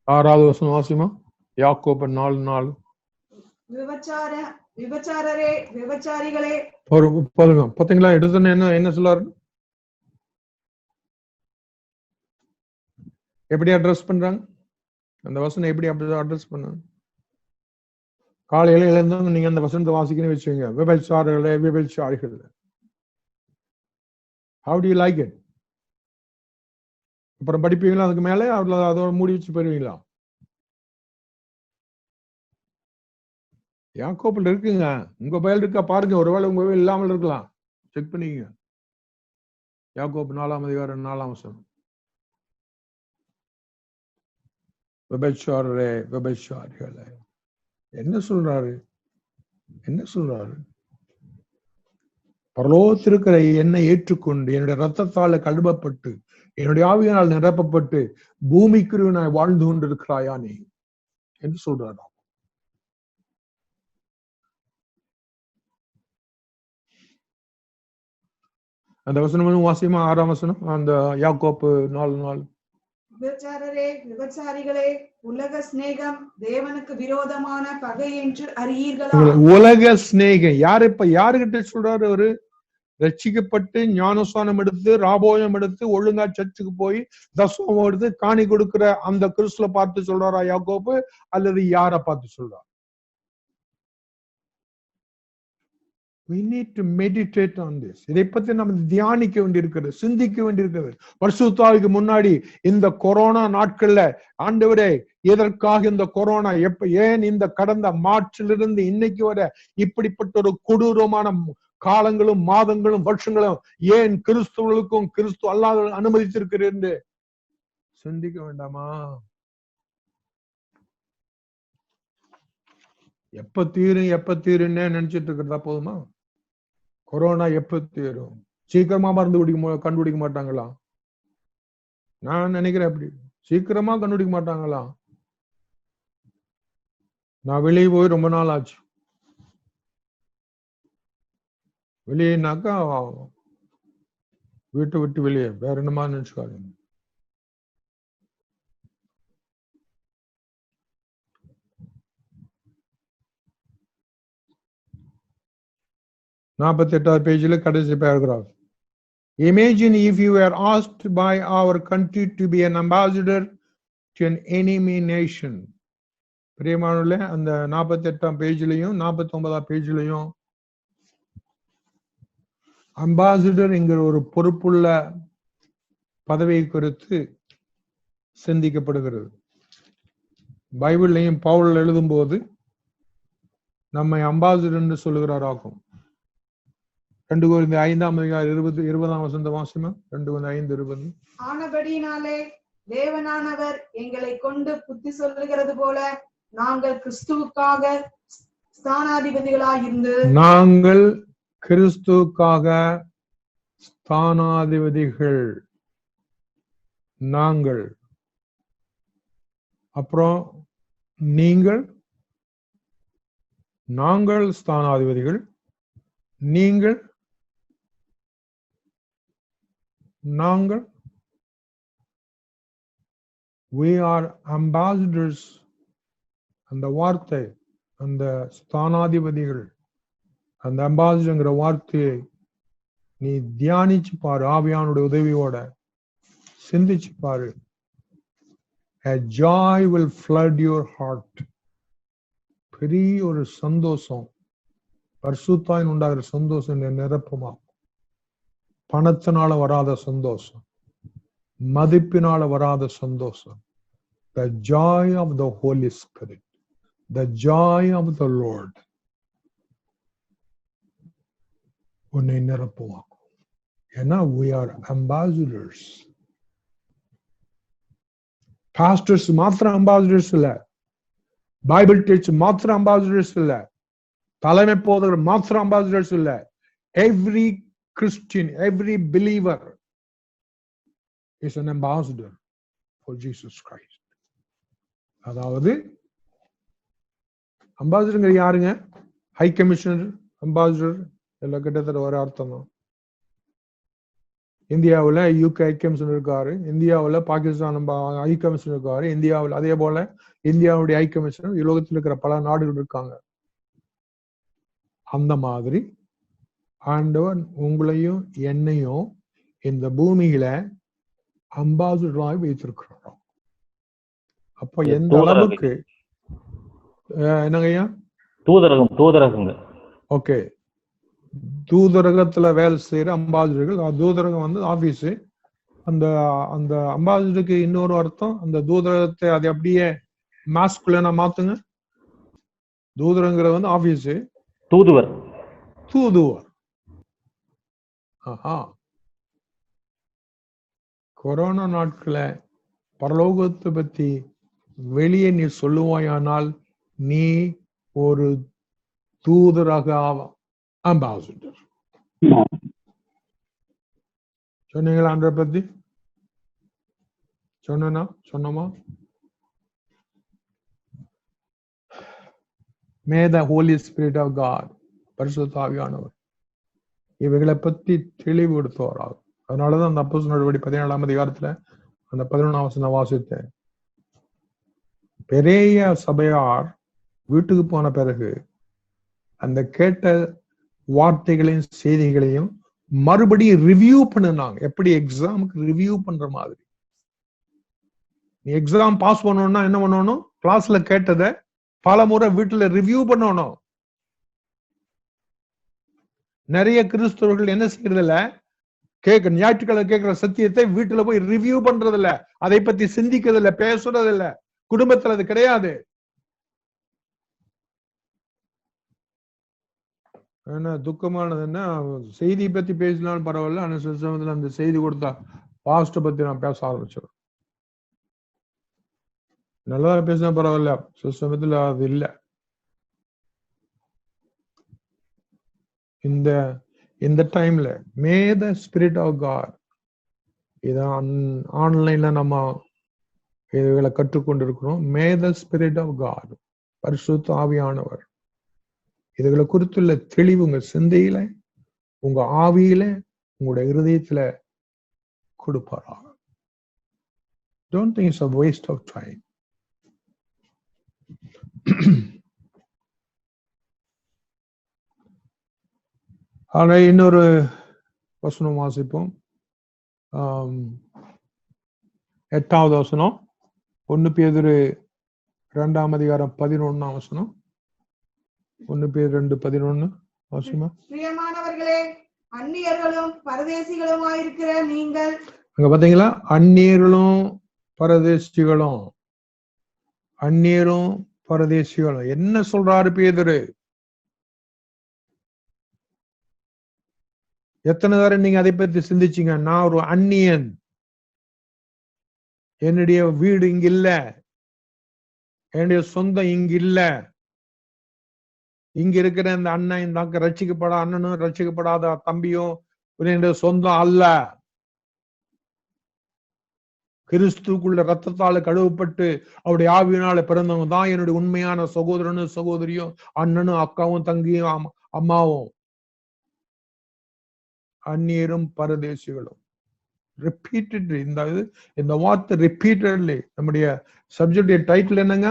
6வது வசனம் வாசிமா, யாக்கோபு 4:4. விபச்சாரரே, விபச்சாரிகளே. பாத்தீங்களா, எடுத்துன்னு என்ன சொல்லாரு, எப்படி அட்ரஸ் பண்றாங்க அந்த வசனம், எப்படி அட்ரஸ் பண்ணாங்க? காலையில எழுந்தவங்க நீங்க அந்த வசனத்தை வாசிக்கணும் வச்சுங்க, விபச்சாரர்களே, விபச்சாரிகள். How do you like it? அப்புறம் படிப்பீங்களா? அதுக்கு மேலே அதோட மூடி வச்சு போயிருவீங்களா? யாக்கோபுல இருக்குங்க, உங்க பையல் இருக்கா பாருங்க, ஒருவேளை உங்க பையல் இல்லாமல் இருக்கலாம், செக் பண்ணிக்கங்க. யாக்கோபு 4ஆம் அதிகாரம் 4ஆம் வசனம். விபச்சாரரே, விபச்சாரிகளே. என்ன சொல்றாரு? பரலோகத்திற்கிற என்னை ஏற்றுக்கொண்டு என்னுடைய ரத்தத்தால கழுவப்பட்டு என்னுடைய ஆவியினால் நிரப்பப்பட்டு பூமிக்கு நான் வாழ்ந்து கொண்டிருக்கிறாயா நீ என்று சொல்றாரு. அந்த வசனம் வாசியமா 6ஆம் வசனம், அந்த யாக்கோப்பு 4:4. விபச்சாரரே, விபச்சாரிகளே, உலக சிநேகம் தேவனுக்கு விரோதமான பகை என்று அறியீர்களா? உலக சிநேகம் யாருகிட்ட சொல்றாரு? அவரு ரட்சிக்கப்பட்டு ஞானஸ்தானம் எடுத்து ராபோயம் எடுத்து ஒழுங்கா சர்ச்சுக்கு போய் தசமம் எடுத்து காணி கொடுக்கிற அந்த கிறிஸ்துவ பார்த்து சொல்றாரா யாக்கோபு, அல்லது யார பார்த்து சொல்றார்? We need to meditate on this. இதை பத்தி நம்ம தியானிக்க வேண்டியிருக்கிறது, சிந்திக்க வேண்டியிருக்கிறது. பரிசுத்தாவிக்கு முன்னாடி இந்த கொரோனா நாட்கள்ல ஆண்டவரே எதற்காக இந்த கொரோனா, ஏன் இந்த கடந்த மார்ச்சிலிருந்து இன்னைக்கு வர இப்படிப்பட்ட ஒரு கொடூரமான காலங்களும் மாதங்களும் வருஷங்களும் ஏன் கிறிஸ்துவர்களுக்கும் கிறிஸ்து அல்லாத அனுமதித்திருக்கிறேன் என்று சிந்திக்க வேண்டாமா? எப்ப தீருன்னு நினைச்சிட்டு இருக்கிறதா போதுமா? கொரோனா எப்ப தீரும்? சீக்கிரமா கண்டுபிடிக்க மாட்டாங்களா? நான் நினைக்கிறேன் அப்படி சீக்கிரமா கண்டுபிடிக்க மாட்டாங்களா? நான் வெளியே போய் ரொம்ப நாள் ஆச்சு. வெளியேனாக்கா வீட்டை விட்டு வெளியே, வேற என்னமா நினைச்சுக்காரு. நாற்பத்தெட்டாவது பேஜில் கடைசி paragraph. Imagine if you were asked by our country to be an ambassador to an enemy nation. பிரியமானவர்களே, அந்த 48ஆம் பேஜிலையும் 49ஆம் பேஜிலையும் அம்பாசிடர் என்கிற ஒரு பொறுப்புள்ள பதவியை குறித்து சிந்திக்கப்படுகிறது. பைபிள்லையும் பவுல் எழுதும் போது நம்மை அம்பாசிடர் என்று சொல்லுகிறாராகும். 2 Corinthians 5ஆம் அதிகாரம் 20ஆம் வசனம் வாசிமா. 2 Corinthians 5:20. ஆனபடியினாலே தேவனானவர் எங்களை கொண்டு புத்தி சொல்லுகிறது போல நாங்கள் கிறிஸ்துவுக்காக ஸ்தானாதிபதிகளாயிருந்து நாங்கள் அப்புறம் நாங்கள் ஸ்தானாதிபதிகள், நாங்கள் we are ambassadors. அந்த வார்த்தை, அந்த ஸ்தானாதிபதிகள், அந்த அம்பாசிடர்ங்கிற வார்த்தையை நீ தியானிச்சு பாரு, ஆவியானுடைய உதவியோட சிந்திச்சு பாரு. A joy will flood your heart. பெரிய ஒரு சந்தோஷம், பரிசுத்தாயின் உண்டாகிற சந்தோஷம் நிரப்புமா. பணத்தினால வராத சந்தோஷம், மதிப்பினால வராத சந்தோஷம். The joy of the Holy Spirit, the joy of the Lord உன்னை நிரப்புவாக்கும். ஏன்னா we are ambassadors. பாஸ்டர்ஸ் மாத்திரம் அம்பாசிடர்ஸ் இல்ல, பைபிள் டீச்சர் மாத்திரம் அம்பாசிடர்ஸ் இல்ல, தலைமை போதகர் மாத்திரம் அம்பாசிடர்ஸ் இல்ல. Every Christian, every believer is an ambassador for Jesus Christ. அதாவது அம்பாசிடர் யாருங்க? ஹை கமிஷனர், அம்பாசிடர் எல்லாம் கிட்டத்தட்ட ஒரு அர்த்தம் தான். இந்தியாவில் UK ஹை கமிஷனர் இருக்காரு, இந்தியாவில் பாகிஸ்தான் ஹை கமிஷனர் இருக்காரு, இந்தியாவில் அதே போல இந்தியாவுடைய ஹை கமிஷனர் உலகத்தில் இருக்கிற பல நாடுகள் இருக்காங்க. அந்த மாதிரி ஆண்டவர் உங்களையும் என்னையும் இந்த பூமியில அம்பாசிடராய் வைத்திருக்கிறோம். அப்ப எந்த அளவுக்கு என்னங்கய்யா? தூதரகம். ஓகே, தூதரகத்துல வேலை செய்யற அம்பாசிடர்கள். தூதரகம் வந்து ஆபீஸ். அந்த அந்த அம்பாசிடருக்கு இன்னொரு அர்த்தம், அந்த தூதரகத்தை அதை அப்படியே மாஸ்குலனா மாத்துங்க. தூதரங்கிறது வந்து ஆபீஸ், தூதுவர். ஆஹா, கொரோனா நாட்கள பரலோகத்தை பத்தி வெளியே நீ சொல்லுவாயானால் நீ ஒரு தூதராக அம்பாசிடர். சொன்னீங்களா? அன்ற பத்தி சொன்னோமா? May the Holy Spirit of God, பரிசுத்த ஆவியானவர் இவைகளை பத்தி தெளிவுபடுத்துவாராகும். அதனாலதான் அந்த அப்போஸ்தலர் நடவடிக்கை 17ஆம் அதிகாரத்துல அந்த 11ஆம் வசனம் வாசித்தேன். பெரிய சபையார் வீட்டுக்கு போன பிறகு அந்த கேட்ட வார்த்தைகளையும் செய்திகளையும் மறுபடியும் ரிவ்யூ பண்ணினாங்க. எப்படி எக்ஸாமுக்கு ரிவ்யூ பண்ற மாதிரி. நீ எக்ஸாம் பாஸ் பண்ணணும்னா என்ன பண்ணணும்? கிளாஸ்ல கேட்டதை பல முறை வீட்டுல ரிவ்யூ பண்ணணும். நிறைய கிறிஸ்தவர்கள் என்ன செய்யறது இல்ல, ஞாயிற்றுக்கிழமை கேட்கிற சத்தியத்தை வீட்டுல போய் ரிவ்யூ பண்றது இல்ல, அதை பத்தி சிந்திக்கிறது இல்ல, பேசுறது இல்ல. குடும்பத்துல அது கிடையாது. ஏன்னா துக்கமானது என்ன, செய்தி பத்தி பேசினாலும் பரவாயில்ல, ஆனா சில சமயத்துல அந்த செய்தி கொடுத்தா பாஸ்ட பத்தி நான் பேச ஆரம்பிச்சிடும். நல்லா பேசினா பரவாயில்ல, சில சமயத்துல அது இல்ல. இந்த டைம்ல மே த ஸ்பிரிட் ஆஃப் காட், இதான் ஆன்லைன்ல நம்ம இதுகளை கற்றுக்கொண்டிருக்கிறோம். மே த ஸ்பிரிட் ஆஃப் காட், பரிசுத்த ஆவியானவர் இதுகளை குறித்துள்ள தெளிவு உங்க சிந்தையில, உங்க ஆவியில, உங்களுடைய இருதயத்துல கொடுப்பாரா. Don't think it's a waste of time. ஆனா இன்னொரு வசனம் வாசிப்போம். 8வது வசனம், 1 பேதுரு 2ஆம் அதிகாரம் 11ஆம் வசனம். 1 பேதுரு 2:11 வாசிமா. பிரியமானவர்களே, அந்நியர்களும் பரதேசிகளுமாயிருக்கிற நீங்கள், அங்க பாத்தீங்களா, அந்நியர்களும் பரதேசிகளும், அந்நியரும் பரதேசிகளும் என்ன சொல்றாரு பேதுரு? எத்தனை தடவை நீங்க அதை பத்தி சிந்திச்சீங்க? நான் ஒரு அந்நியன், என்னுடைய வீடு இங்க இல்ல, என்னுடைய சொந்தம் இங்க இல்ல, இங்க இருக்கிற இந்த அண்ணன் இந்த அண்ணனும் ரட்சிக்கப்படாத தம்பியும் என்னுடைய சொந்தம் அல்ல. கிறிஸ்துக்குள்ள ரத்தத்தால கழுவப்பட்டு அவருடைய ஆவியினால பிறந்தவங்க தான் என்னுடைய உண்மையான சகோதரனும் சகோதரியும், அண்ணனும் அக்காவும் தங்கியும் அம்மாவும். அந்நியரும் பரதேசிகளும் ரிப்பீட்டட்லி, இந்த வார்த்தை ரிப்பீட்டட்லி. நம்முடைய சப்ஜெக்ட் டைட்டில் என்னங்க?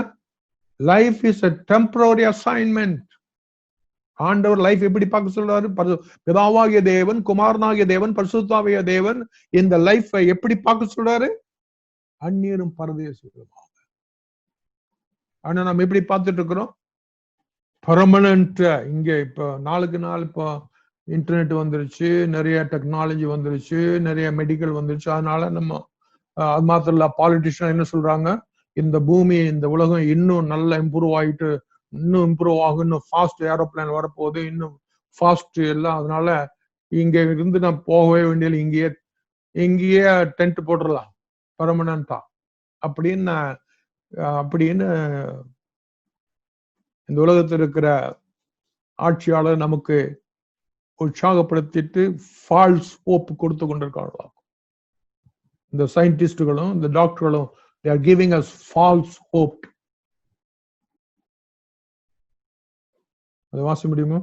Life is a temporary assignment. ஆண்டவர் லைஃப் எப்படி பார்க்க சொல்றாரு? பிதாவாகிய தேவன், குமாரனாகிய தேவன், பரிசுத்தாவிய தேவன் இந்த லைஃப் எப்படி பார்க்க சொல்றாரு? அந்நியரும் பரதேசிகளும். ஆனா நம்ம எப்படி பார்த்துட்டு இருக்கிறோம்? பெர்மனன்ட். இங்க இப்ப நாளுக்கு நாள் இப்போ இன்டர்நெட் வந்துருச்சு, நிறைய டெக்னாலஜி வந்துருச்சு, நிறைய மெடிக்கல் வந்துருச்சு. அதனால நம்ம அது மாத்திரம் இல்ல, பாலிட்டிஷியன் என்ன சொல்றாங்க, இந்த பூமி இந்த உலகம் இன்னும் நல்லா இம்ப்ரூவ் ஆகிட்டு, இன்னும் இம்ப்ரூவ் ஆகும், இன்னும் ஃபாஸ்ட் ஏரோப்ளேன் வரப்போகுது, இன்னும் ஃபாஸ்ட் எல்லாம். அதனால இங்க இருந்து நான் போகவே வேண்டியது, இங்கேயே டென்ட் போட்டுடலாம் பெர்மனண்டா அப்படின்னு இந்த உலகத்தில் இருக்கிற ஆட்சியாளர் நமக்கு உற்சாகப்படுத்திட்டு ஃபால்ஸ் ஹோப் கொடுத்து கொண்டிருக்காங்களா. இந்த சயின்டிஸ்டுகளும் இந்த டாக்டர்களும் they are giving us false hope. அது வாசி முடியுமா?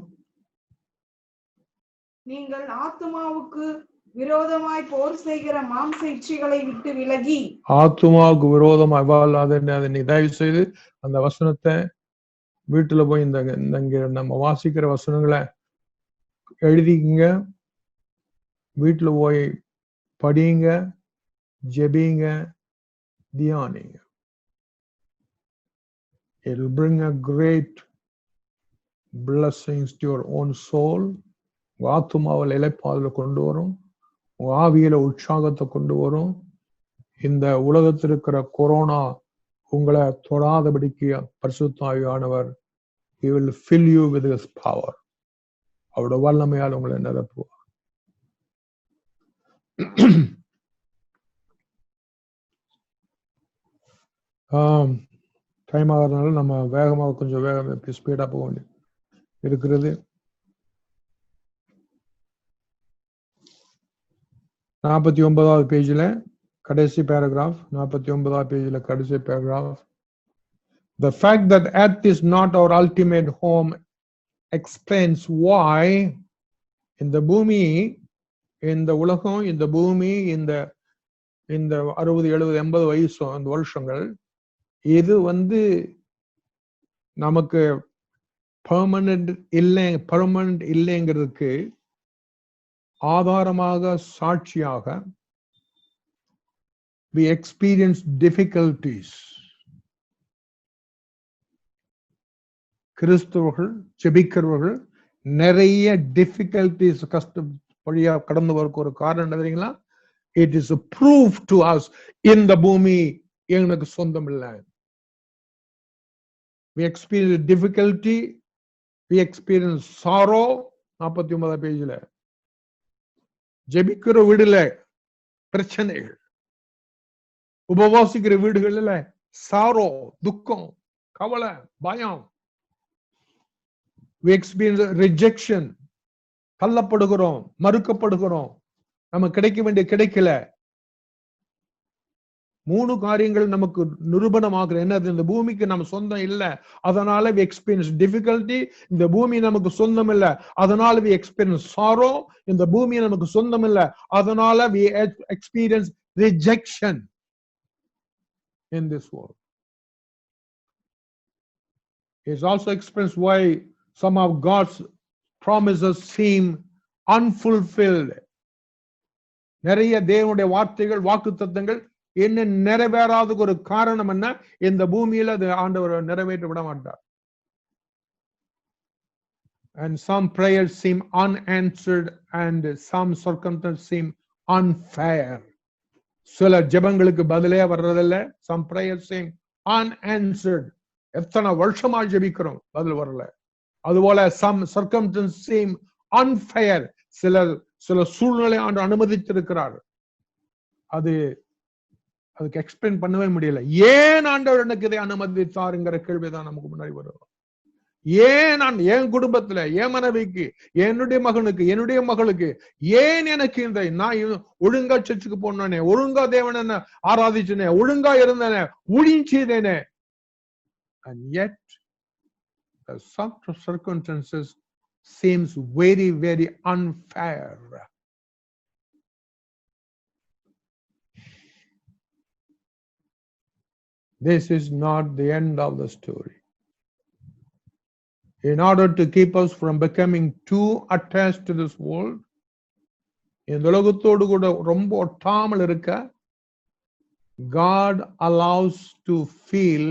நீங்கள் ஆத்துமாவுக்கு விரோதமாய் போர் செய்கிற மாம்ச இச்சைகளை விட்டு விலகி, ஆத்துமாவுக்கு விரோதமாய் அதை நீ தயவு செய்து அந்த வசனத்தை வீட்டுல போய் இங்க நம்ம வாசிக்கிற வசனங்களை எழுதிங்க, வீட்டுல போய் படிங்க, ஜெபிங்க, தியானிங்க. It will bring a great blessings to your own soul. உங்க ஆத்துமாவில் இளைப்பாறுதலை கொண்டு வரும், உங்க ஆவியில உற்சாகத்தை கொண்டு வரும். இந்த உலகத்தில் இருக்கிற கொரோனா உங்களை தொடாதபடிக்கு பரிசுத்த ஆவியானவர் he will fill you with his power. அவருடைய வல்லமையால் உங்களை நிரப்புவார். டைம் ஆகிறதுனால நம்ம வேகமாக கொஞ்சம் ஸ்பீடா போக வேண்டிய இருக்கிறது. 49வது பேஜ்ல கடைசி பேராகிராஃப். 49வது பேஜ்ல கடைசி paragraph. The fact that earth is not our ultimate home explains why இந்த பூமி, இந்த உலகம், இந்த பூமி, இந்த இந்த 60, 70, 80 வயசு அந்த வருஷங்கள் இது நமக்கு பெர்மனன்ட் இல்லைங்கிறதுக்கு ஆதாரமாக சாட்சியாக we experience difficulties. கிறிஸ்தவர்கள் ஜெபிக்கிறவர்கள் நிறைய டிஃபிகல்டிஸ் வழியா கடந்து வரக்கு ஒரு காரணம் என்ன தெரியுங்களா? It is a proof to us இந்த பூமி எனக்கு சொந்தம் இல்லை. We experience difficulty, we experience sorrow. 49 பேஜ்ல ஜெபிக்கிற வீடுல பிரச்சனைகள், உபவாசிக்கிற வீடுகள்ல சாரோ, துக்கம், கவலை, பயம். We experience rejection, தள்ளப்படுகிறோம், மறுக்கப்படுகிறோம், நம்ம கிடைக்க வேண்டிய கிடைக்கல. 3 காரியங்கள் நமக்கு நிரூபணமாகிற என்னது? இந்த பூமிக்கு நம்ம சொந்தம் இல்லை, அதனால we experience difficulty. இந்த பூமி நமக்கு சொந்தம் இல்லை, அதனால we experience sorrow. இந்த பூமி நமக்கு சொந்தம் இல்லை, அதனால we experience rejection in this world. It's also explains why some of God's promises seem unfulfilled. நிறைய தேவனுடைய வார்த்தைகள், வாக்குத்தத்தங்கள் என்ன நிறைவேறாத ஒரு காரணம் என்ன? இந்த பூமியில அது ஆண்டவர் நிறைவேற்ற விட மாட்டார். And some prayers seem unanswered and some circumstances seem unfair. சில ஜெபங்களுக்கு பதிலே வர்றதில்ல. Some prayers seem unanswered. எத்தனை வருஷமா ஜெபிக்கிறோம், பதில் வரல. அதுபோல some circumstances seem unfair. சில சூழ்நிலை ஆண்டு அனுமதித்திருக்கிறார், அதுக்கு எக்ஸ்பிளைன் பண்ணவே முடியல. ஏன் ஆண்டவர் எனக்கு இதை அனுமதித்தாருங்கிற கேள்விதான் நமக்கு முன்னாடி வரும். ஏன் நான் என் குடும்பத்துல, என் மனைவிக்கு, என்னுடைய மகனுக்கு, என்னுடைய மகளுக்கு ஏன் எனக்கு இந்த, நான் ஒழுங்கா சர்ச்சுக்கு போனேனே, ஒழுங்கா தேவனை ஆராதிச்சனே, ஒழுங்கா இருந்தேனே, ஊழியம் செய்தேனே, and yet the circumstances seems very, very unfair. This is not the end of the story. In order to keep us from becoming too attached to this world, இந்த உலகத்தோடு கூட ரொம்ப ஒட்டாமல் இருக்க, God allows to feel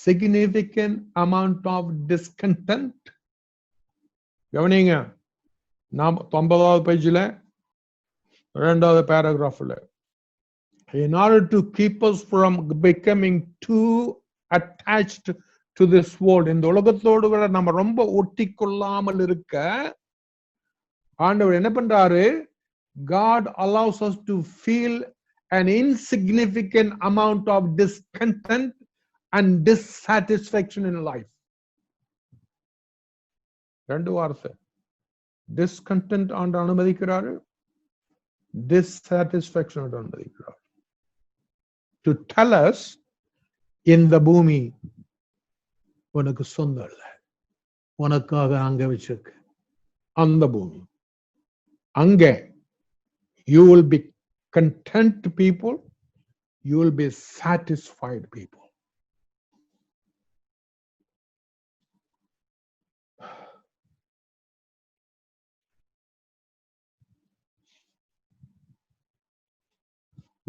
significant amount of discontent. கவனிங்க, நாம் 90வது பேஜ்ல 2வது பேராகிராஃப்ல, in order to keep us from becoming too attached to this world, இந்த உலகத்தோடு கூட நம்ம ரொம்ப ஒட்டிக்கொள்ளாமல் இருக்க ஆண்டவர் என்ன பண்றாரு? God allows us to feel an insignificant amount of discontent and dissatisfaction in life. ரெண்டு வார்த்தை. discontent ஆண்டு அனுமதிக்கிறாரு, dissatisfaction ஆண்டு அனுமதிக்கிறார். To tell us, இந்த பூமி உனக்கு சொந்தம் இல்லை, உனக்காக அங்க வச்சிருக்கு அந்த பூமி. அங்க you will be content people, you will be satisfied people.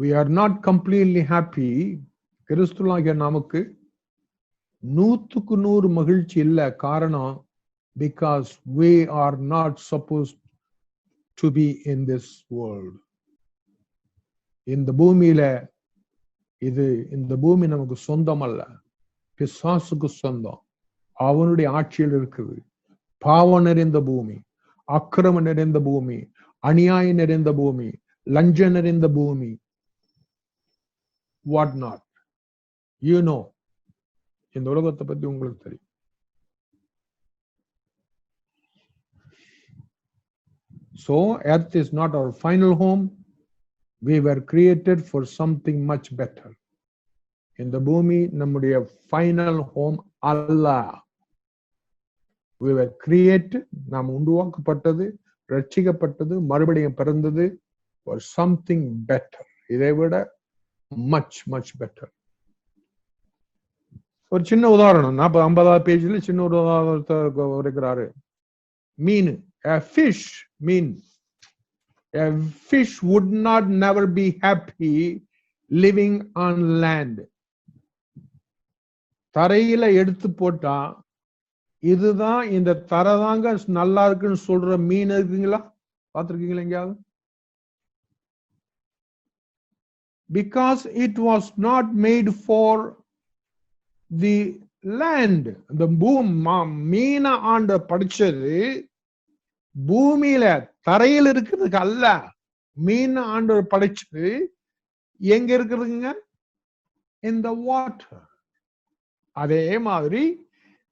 We are not completely happy. கிறிஸ்துவாகிய நமக்கு 100% மகிழ்ச்சி இல்ல. காரணம், because we are not supposed to be in this world. இந்த பூமியில இந்த பூமி நமக்கு சொந்தம் அல்ல, பிசாசுக்கு சொந்தம். அவனுடைய ஆட்சியில் இருக்குது. பாவம் நிறைந்த பூமி, அக்கிரமம் நிறைந்த பூமி, அநியாயம் நிறைந்த பூமி, லஞ்சம் நிறைந்த பூமி, what not. You know, இந்த உலகத்தை பத்தி உங்களுக்கு தெரியும். So earth is not our final home. We were created for something much better. இந்த பூமி நம்முடைய ஃபைனல் ஹோம் அல்ல. We were created, நாம் உருவாக்கப்பட்டது, ரட்சிக்கப்பட்டது, மறுபடியும் பிறந்தது for something better. இதை விட மச் மச் பெட்டர். ஒரு சின்ன உதாரணம், 50வது பேஜ்ல சின்ன ஒரு உதாரணத்தை இருக்கிறாரு. மீன், a fish, mean, a fish would not never be happy living on land. தரையில எடுத்து போட்டா இதுதான் இந்த தரதாங்க நல்லா இருக்குன்னு சொல்ற மீன் இருக்குங்களா? பார்த்திருக்கீங்களா எங்கேயாவது? Because it was not made for the land. The மீனை ஆண்ட படிச்சது பூமியில தரையில் இருக்கிறதுக்கு அல்ல. மீன் ஆண்டவர் படைச்சது எங்க இருக்கிறதுங்க? In the water. அதே மாதிரி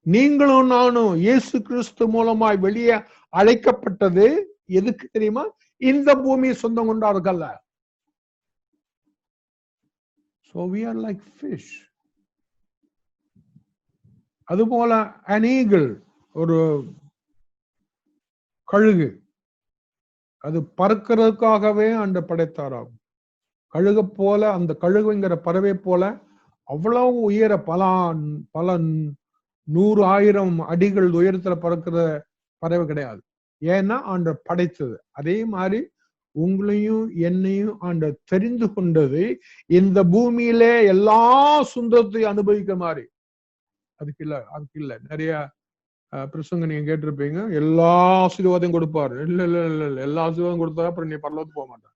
நீங்களும் நானும் இயேசு கிறிஸ்து மூலமாய் வெளியே அழைக்கப்பட்டது எதுக்கு தெரியுமா? இந்த பூமியை சொந்தம் கொண்டாடுகல்ல. So we are like fish. அதுபோல an eagle, ஒரு கழுகு, அது பறக்கிறதுக்காகவே அந்த படைத்தாராகும். கழுக போல, அந்த கழுகுங்கிற பறவை போல அவ்வளவு உயர பல 100,000 அடிகள் உயரத்துல பறக்கிற பறவை கிடையாது. ஏன்னா ஆண்ட படைத்தது. அதே மாதிரி உங்களையும் என்னையும் ஆண்ட தெரிந்து கொண்டது இந்த பூமியிலே எல்லா சுந்தரத்தையும் அனுபவிக்க மாதிரி. அதுக்கு இல்ல நிறைய பிரசங்க நீங்க கேட்டிருப்பீங்க, எல்லா ஆசீர்வாதம் கொடுப்பாரு. இல்ல இல்ல இல்ல இல்ல, எல்லா ஆசீர்வாதம் கொடுத்தா அப்புறம் நீ பரலோகத்துக்கு போக மாட்டேன்.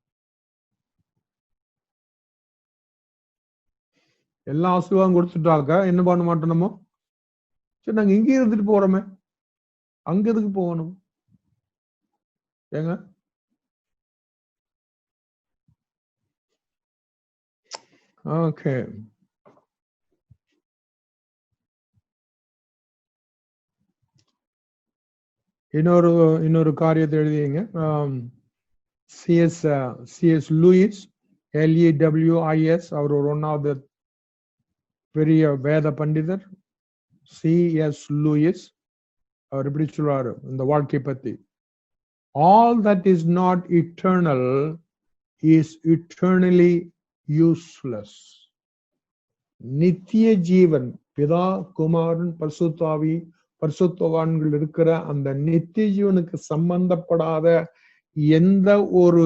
எல்லா ஆசீர்வாதம் கொடுத்துட்டாக்க என்ன பண்ண மாட்டோம் நம்ம? சரி, நாங்க இங்கே இருந்துட்டு போறோமே, அங்க எதுக்கு போகணும் ஏங்க? ஓகே, இன்னொரு காரியத்தை எழுதிங்க. சிஎஸ் லூயிஸ், LEWIS, அவர் ஒரு ஒன்னாவது பெரிய வேத பண்டிதர். சிஎஸ் லூயிஸ் அவர் இப்படி சொல்றாரு இந்த வாழ்க்கை பத்தி: all that is not eternal is eternally useless. நித்திய ஜீவன், பிதா, குமாரன், பரிசுத்தாவி, பரிசுத்தவான்கள் இருக்கிற அந்த நித்திய ஜீவனுக்கு சம்பந்தப்படாத எந்த ஒரு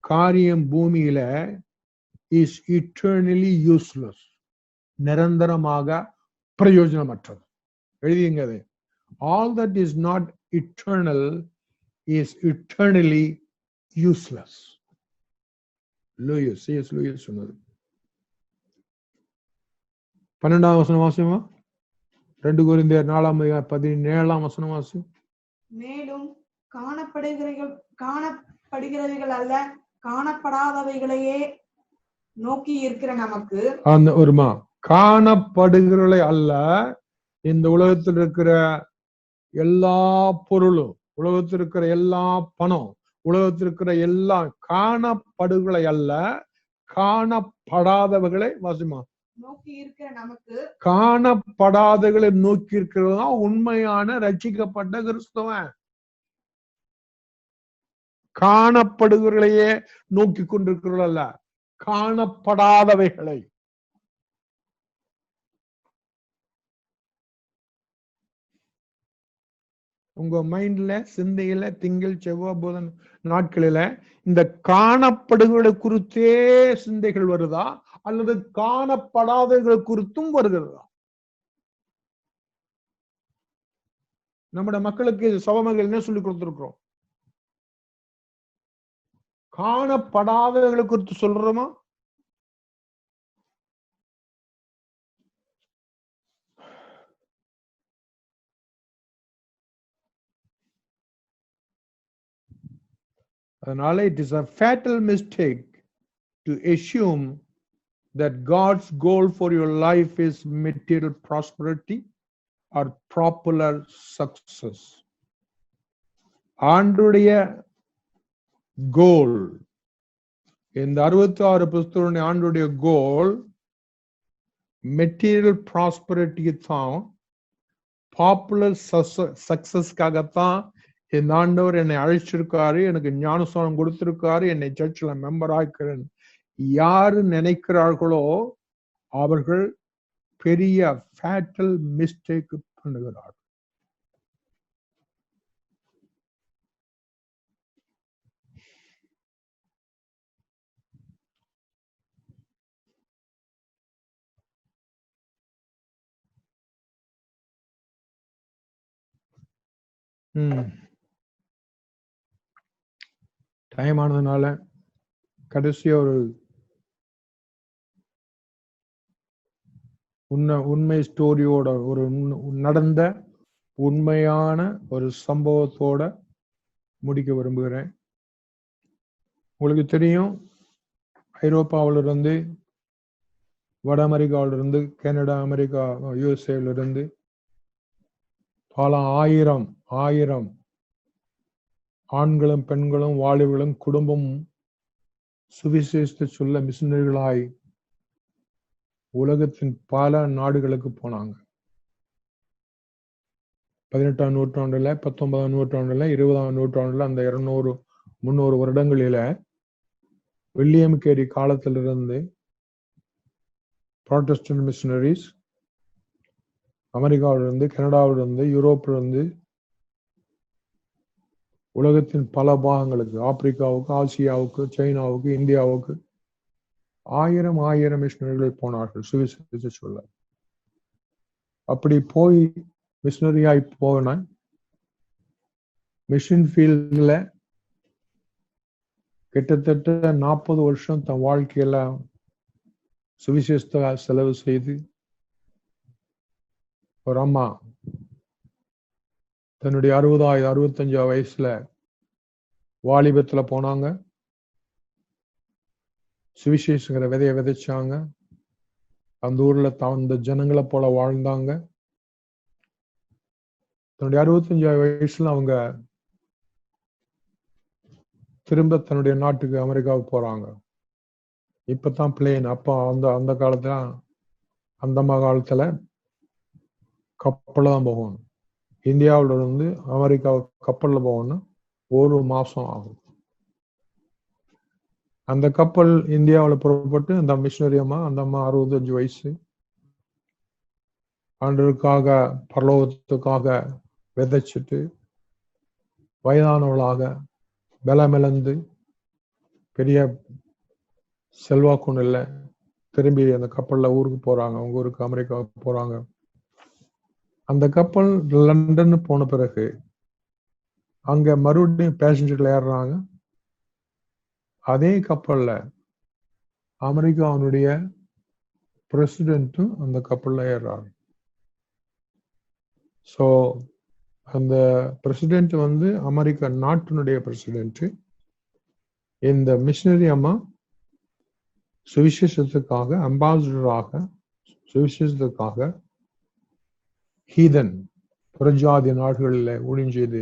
காரியம் பூமியில is eternally useless, நிரந்தரமாக பிரயோஜனமற்றது. எழுதிங்க அது. all that is not eternal is eternally useless. Lewis, C.S. Lewis சொன்னது. 12ஆம் வசனம் வாசிமா. 2 கொரிந்தியர் 4:17 வாசி. மேலும் காணப்படுகிறவைகள் அல்ல, காணப்படாதவைகளையே நோக்கி இருக்கிற நமக்கு, அந்த ஒருமா காணப்படுகிறவர்களை அல்ல, இந்த உலகத்தில் இருக்கிற எல்லா பொருளும், உலகத்தில் இருக்கிற எல்லா பணம், உலகத்தில் இருக்கிற எல்லா காணப்படுகளை அல்ல, காணப்படாதவர்களை வாசிமா நோக்கி இருக்கிற நமக்கு, காணப்படாதவர்களை நோக்கி இருக்கிறது தான் உண்மையான ரட்சிக்கப்பட்ட கிறிஸ்தவன். காணப்படுகிறவர்களையே நோக்கி கொண்டிருக்கிறவர்கள் அல்ல, காணப்படாதவைகளை. உங்க மைண்ட்ல, சிந்தையில திங்கள், செவ்வாய், புதன் நாட்களில இந்த காணப்படுகளை குறித்தே சிந்தைகள் வருதா, அல்லது காணப்படாதவர்கள் குறித்தும் வருகிறதா? நம்முடைய மக்களுக்கு சபைகள் என்ன சொல்லி கொடுத்திருக்கிறோம்? காணப்படாதவர்களை குறித்து சொல்றோமா? அதனால it is a fatal mistake to assume that God's goal for your life is material prosperity or popular success. ஆண்டுடைய கோல், இந்த 66 புஸ்தகங்களுடைய ஆண்டுடைய கோல் மெட்டீரியல் ப்ராஸ்பரிட்டி தான், பாப்புலர் சக்சஸ்க்காகத்தான் இந்த ஆண்டவர் என்னை அழைச்சிருக்காரு, எனக்கு ஞானஸ்தானம் கொடுத்திருக்காரு, என்னை சர்ச்சில் மெம்பர் ஆக்கிறேன் யாரு நினைக்கிறார்களோ அவர்கள் பெரிய ஃபேட்டல் மிஸ்டேக் பண்ணுகிறார்கள். டைம் ஆனதுனால கடைசியா ஒரு உண்மை ஸ்டோரியோட ஒரு நடந்த உண்மையான ஒரு சம்பவத்தோட முடிக்க விரும்புகிறேன். உங்களுக்கு தெரியும், ஐரோப்பாவிலிருந்து, வட அமெரிக்காவிலிருந்து, கனடா, அமெரிக்கா, யுஎஸ்ஏல இருந்து பல ஆயிரம் ஆண்களும் பெண்களும் வாலிபர்களும் குடும்பமும் சுவிசேஷத்தை சொல்ல மிஷனரிகளாய் உலகத்தின் பல நாடுகளுக்கு போனாங்க. 18ஆம் நூற்றாண்டுல, 19ஆம் நூற்றாண்டுல, 20ஆம் நூற்றாண்டுல, அந்த 200-300 வருடங்களில வில்லியம் கேரி காலத்திலிருந்து புராட்டஸ்டன்ட் மிஷனரிஸ் அமெரிக்காவிலிருந்து, கனடாவிலிருந்து, யூரோப்பிலிருந்து உலகத்தின் பல பாகங்களுக்கு, ஆப்பிரிக்காவுக்கு, ஆசியாவுக்கு, சைனாவுக்கு, இந்தியாவுக்கு ஆயிரம் மிஷனரிகள் போனார்கள் சுவிசேஷத்தை சொல்ல. அப்படி போய் மிஷனரியாய் போன மிஷன் ஃபீல்ட்ல கிட்டத்தட்ட 40 வருஷம் தன் வாழ்க்கையில சுவிசேஷத்தை செலவு செய்து ஒரு அம்மா தன்னுடைய 65 வயசுல வாலிபத்துல போனாங்க. சுவிசேஷங்கிற விதைய விதைச்சாங்க. அந்த ஊர்ல அந்த ஜனங்களை போல வாழ்ந்தாங்க. தன்னுடைய 65 வயசுல அவங்க திரும்ப தன்னுடைய நாட்டுக்கு அமெரிக்காவுக்கு போறாங்க. இப்பதான் பிளேன். அப்ப அந்த காலத்துல, அந்த காலத்துல கப்பல்ல தான் போகணும். இந்தியாவில இருந்து அமெரிக்காவுக்கு கப்பல்ல போகணும். 1 மாசம் ஆகும். அந்த கப்பல் இந்தியாவில் புறப்பட்டு அந்த மிஷனரி அம்மா, அந்த அம்மா 65 வயசு, ஆண்டவருக்காக பரலோகத்துக்காக விதைச்சிட்டு வயதானவளாக பலமிழந்து பெரிய செல்வாக்குன்னு இல்லை, திரும்பி அந்த கப்பல்ல ஊருக்கு போறாங்க. அவங்க ஊருக்கு அமெரிக்காவுக்கு போறாங்க. அந்த கப்பல் லண்டன் போன பிறகு அங்க மறுபடியும் பேசஞ்சர்கள் ஏறுறாங்க. அதே கப்பல்ல அமெரிக்காவுடைய பிரசிடென்ட்டும் அந்த கப்பல்ல ஏறுறாங்க. ஸோ அந்த பிரசிடென்ட் வந்து அமெரிக்க நாட்டினுடைய பிரசிடென்ட். இந்த மிஷனரி அம்மா சுவிசேஷத்துக்காக அம்பாசிடராக, சுவிசேஷத்துக்காக ஹீதன் புறஜாதி நாடுகளில் ஊழியம் செய்து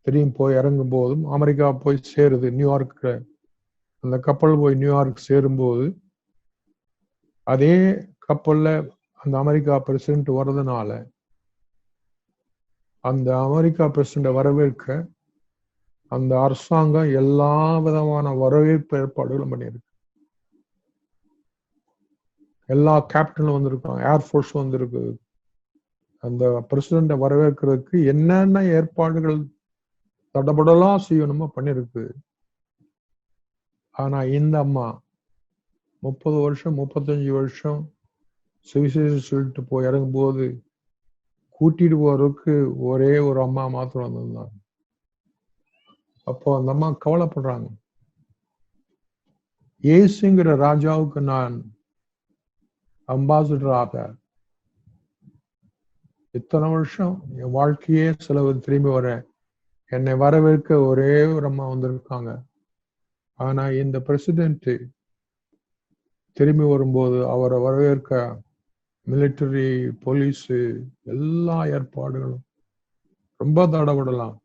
திரும்பி போய் இறங்கும் போதும், அமெரிக்கா போய் சேருது நியூயார்க்கு. அந்த கப்பல் போய் நியூயார்க் சேரும்போது அதே கப்பல்ல அந்த அமெரிக்கா பிரசிடென்ட் வர்றதுனால அந்த அமெரிக்கா பிரசிடென்ட் வரவேற்க அந்த அரசாங்கம் எல்லா விதமான வரவேற்பு ஏற்பாடுகளும் பண்ணியிருக்கு. எல்லா கேப்டனும் வந்திருக்காங்க, ஏர்ஃபோர்ஸ் வந்திருக்கு. அந்த பிரசிடென்ட வரவேற்கிறதுக்கு என்னென்ன ஏற்பாடுகள் தடபடலாம் செய்யணுமோ பண்ணிருக்கு. ஆனா இந்த அம்மா 30 வருஷம் 35 வருஷம் சுவிசேஷம் சொல்லிட்டு போய் இறங்கும்போது கூட்டிட்டு போறதுக்கு ஒரே ஒரு அம்மா மாத்திரம் வந்திருந்தாங்க. அப்போ அந்த அம்மா கவலைப்படுறாங்க, இயேசுங்கிற ராஜாவுக்கு நான் அம்பாசிடராக இத்தனை வருஷம் என் வாழ்க்கையே செலவு திரும்பி வரேன், என்னை வரவேற்க ஒரே ஒரு அம்மா வந்திருக்காங்க. ஆனா இந்த பிரசிடென்ட் திரும்பி வரும்போது அவரை வரவேற்க மிலிட்டரி, போலீஸ், எல்லா ஏற்பாடுகளும் ரொம்ப தடபடலாம்.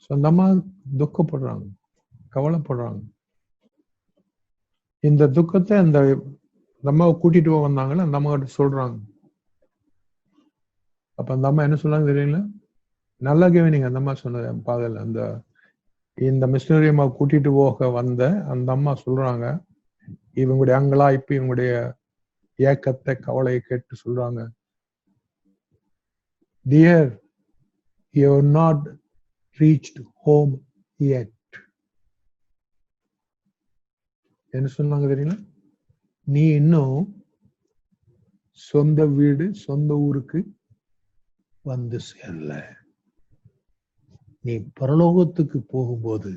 அந்த அம்மா துக்கப்படுறாங்க, கவலைப்படுறாங்க. இந்த துக்கத்தை அந்த அம்மாவை கூட்டிட்டு போக வந்தாங்கன்னு அந்த அம்மா கிட்ட சொல்றாங்க. அப்ப அந்த அம்மா என்ன சொன்னாங்க தெரியல, நல்லா கவனிங்க. அந்த அம்மா சொன்னது பாதையில், அந்த இந்த மிஷினரி அம்மா கூட்டிட்டு போக வந்த அந்த அம்மா சொல்றாங்க, இவங்களுடைய அங்கலாய்ப்பு, இவங்களுடைய ஏக்கத்தை, கவலையை கேட்டு சொல்றாங்க, dear, you have not reached home yet. என்ன சொன்னாங்க தெரியுங்களா? நீ இன்னும் சொந்த வீடு, சொந்த ஊருக்கு வந்து சேரல. நீ பரலோகத்துக்கு போகும்போது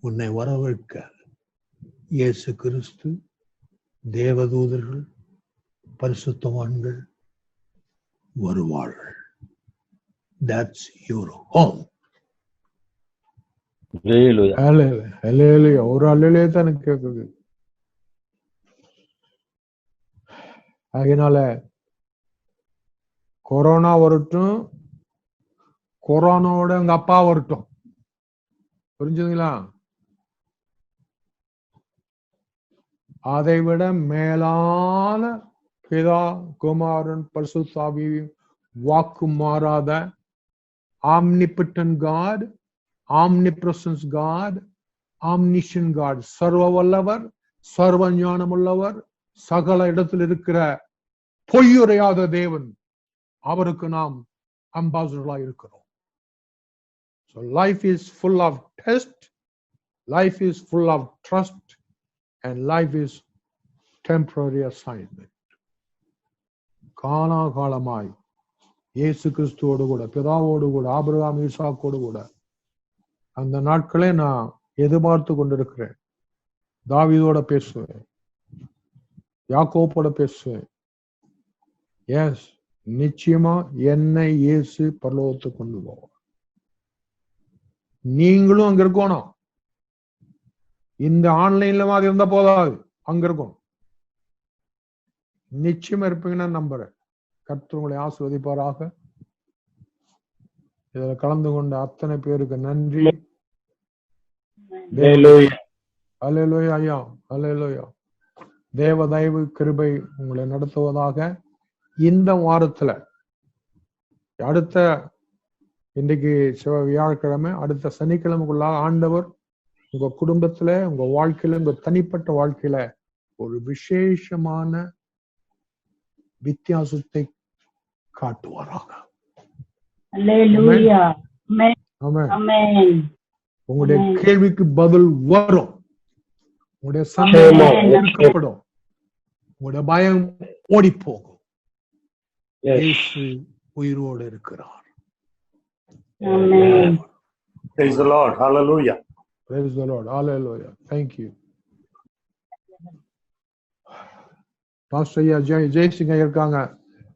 உன்னை வரவேற்க இயேசு கிறிஸ்து, தேவதூதர்கள், பரிசுத்தவான்கள் வருவார்கள். That's your home. ஒரு அல்லையே தான் கேட்குது. அதனால கொரோனா வரட்டும், கொரோனாவோட எங்க அப்பா வரட்டும், புரிஞ்சுதுங்களா? அதை விட மேலான பிதா, குமாரன், பரிசுத்த ஆவி, வாக்கு மாறாத omnipotent God, omnipresence God, omniscient God, சர்வ வல்லவர், சர்வ ஞானமுள்ளவர், சகல இடத்தில் இருக்கிற பொய்யுரையாத தேவன், அவருக்கு நாம் அம்பாசடர்களாக இருக்கிறோம். So life is full of test, life is full of trust, and life is temporary assignment. காலாகாலமாய் இயேசு கிறிஸ்துவோடு கூட, பிதாவோடு கூட, ஆபிரகாம், ஈசாக்கோடு கூட அந்த நாட்களே நான் எதிர்பார்த்து கொண்டிருக்கிறேன். தாவீதோட பேசுவேன், யாக்கோபோட பேசுவேன். எஸ், நிச்சயமா என்னை இயேசு பரலோகத்துக்கு கொண்டு போவார். நீங்களும் அங்க இருக்கணும். இந்த ஆன்லைன்ல மாதிரி இருந்தா போதாது, அங்க இருக்கும். நிச்சயமா இருப்பீங்கன்னா நம்புறேன். கர்த்தர் உங்களை ஆசீர்வதிப்பாராக. இதுல கலந்து கொண்ட அத்தனை பேருக்கு நன்றி. அல்லேலூயா ஐயா, அல்லேலூயா. தேவ தயவு கிருபை உங்களை நடத்துவதாக. இந்த வாரத்துல அடுத்த, இன்றைக்கு வியாழக்கிழமை, அடுத்த சனிக்கிழமைக்குள்ளாக ஆண்டவர் உங்க குடும்பத்துல, உங்க வாழ்க்கையில, உங்க தனிப்பட்ட வாழ்க்கையில ஒரு விசேஷமான வித்தியாசத்தை காட்டுவாராக. உங்களுடைய கேள்விக்கு பதில் வரும், உங்களுடைய சந்தேகம், உங்களுடைய பயம் ஓடி போகும். இயேசு உயிரோடு இருக்கிறார். Praise the Lord. Hallelujah. Praise the Lord. Hallelujah. Thank you. Pastor ஐயா ஜெயசிங் ஐயா இருக்காங்க.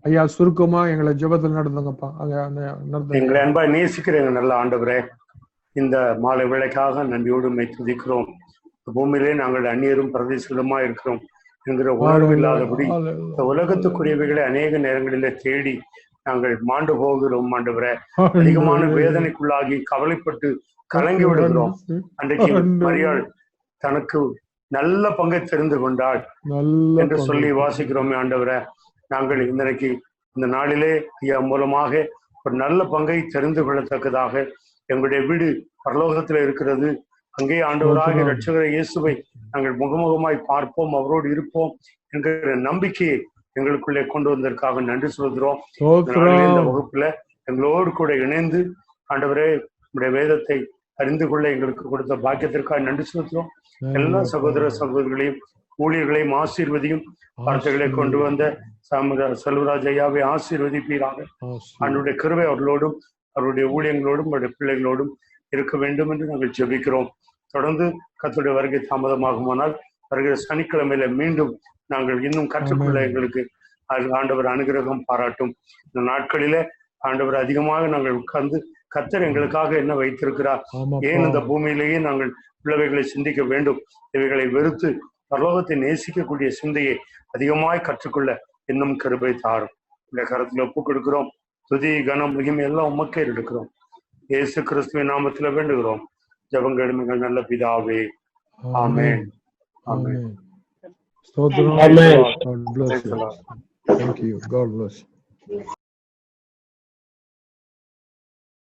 ஐயா சுருக்கமா எங்களை ஜெபத்தில் நடந்துங்கப்பா. எங்களை அன்பா நேசிக்கிறேங்க நல்ல ஆண்டவரே, இந்த மாலை வேளைக்காக நன்றியோடு துதிக்கிறோம். பூமியிலே நாங்கள் அந்நியரும் பிரதேசமா இருக்கிறோம் என்கிற உணர்வு இல்லாதபடி இந்த உலகத்துக்குரியவைகளை அநேக நேரங்களிலே தேடி நாங்கள் மாண்டு போகிறோம் ஆண்டவரே. அதிகமான வேதனைக்குள்ளாகி கவலைப்பட்டு கலங்கி விடுகிறோம். அன்றைக்கு மரியாள் தனக்கு நல்ல பங்கை தெரிந்து கொண்டாள் என்று சொல்லி வாசிக்கிறோமே ஆண்டவரே. நாங்கள் இன்றைக்கு இந்த நாளிலே ஐயா மூலமாக ஒரு நல்ல பங்கை தெரிந்து கொள்ளத்தக்கதாக, எங்களுடைய வீடு பரலோகத்தில் இருக்கிறது, அங்கே ஆண்டவராக இரட்சகர் இயேசுவை நாங்கள் முகமுகமாய் பார்ப்போம், அவரோடு இருப்போம் என்கிற நம்பிக்கையை எங்களுக்குள்ளே கொண்டு வந்ததற்காக நன்றி சொல்கிறோம். இந்த வகுப்புல எங்களோடு கூட இணைந்து ஆண்டவரே நம்முடைய வேதத்தை அறிந்து கொள்ள எங்களுக்கு கொடுத்த பாக்கியத்திற்காக நன்றி செலுத்துகிறோம். எல்லா சகோதர சகோதரிகளையும் ஊழியர்களையும் ஆசீர்வதியும். வார்த்தைகளை கொண்டு வந்த செல்வராஜ் ஐயாவை ஆசீர்வதிப்பீராக. அவனுடைய கிருபை அவர்களோடும், அவருடைய ஊழியங்களோடும், அவருடைய பிள்ளைகளோடும் இருக்க வேண்டும் என்று நாங்கள் ஜெபிக்கிறோம். தொடர்ந்து கர்த்தருடைய வருகை தாமதமாகுமானால் வருகிற சனிக்கிழமையில மீண்டும் நாங்கள் இன்னும் கற்றுக்கொள்ள எங்களுக்கு ஆண்டவர் அனுகிரகம் பாராட்டும். இந்த நாட்களிலே ஆண்டவர் அதிகமாக நாங்கள் உட்கார்ந்து கர்த்தர் எங்களுக்காக என்ன வைத்திருக்கிறார், ஏன் இந்த பூமியிலேயே நாங்கள் உள்ளவைகளை சிந்திக்க வேண்டும், இவைகளை வெறுத்து பரலோகத்தை நேசிக்கக்கூடிய சிந்தையை அதிகமாய் கற்றுக்கொள்ள இன்னும் கிருபை தாரும். இந்த கருத்துல ஒப்புக் கொடுக்கிறோம். துதி கனம் மிகவும் எல்லாம் உமக்கே எடுக்கிறோம். இயேசு கிறிஸ்துவின் நாமத்துல வேண்டுகிறோம். ஜெபங்கள் மிக நல்ல பிதாவே. ஆமென். ஆமென். God bless you. Thank you. God bless you.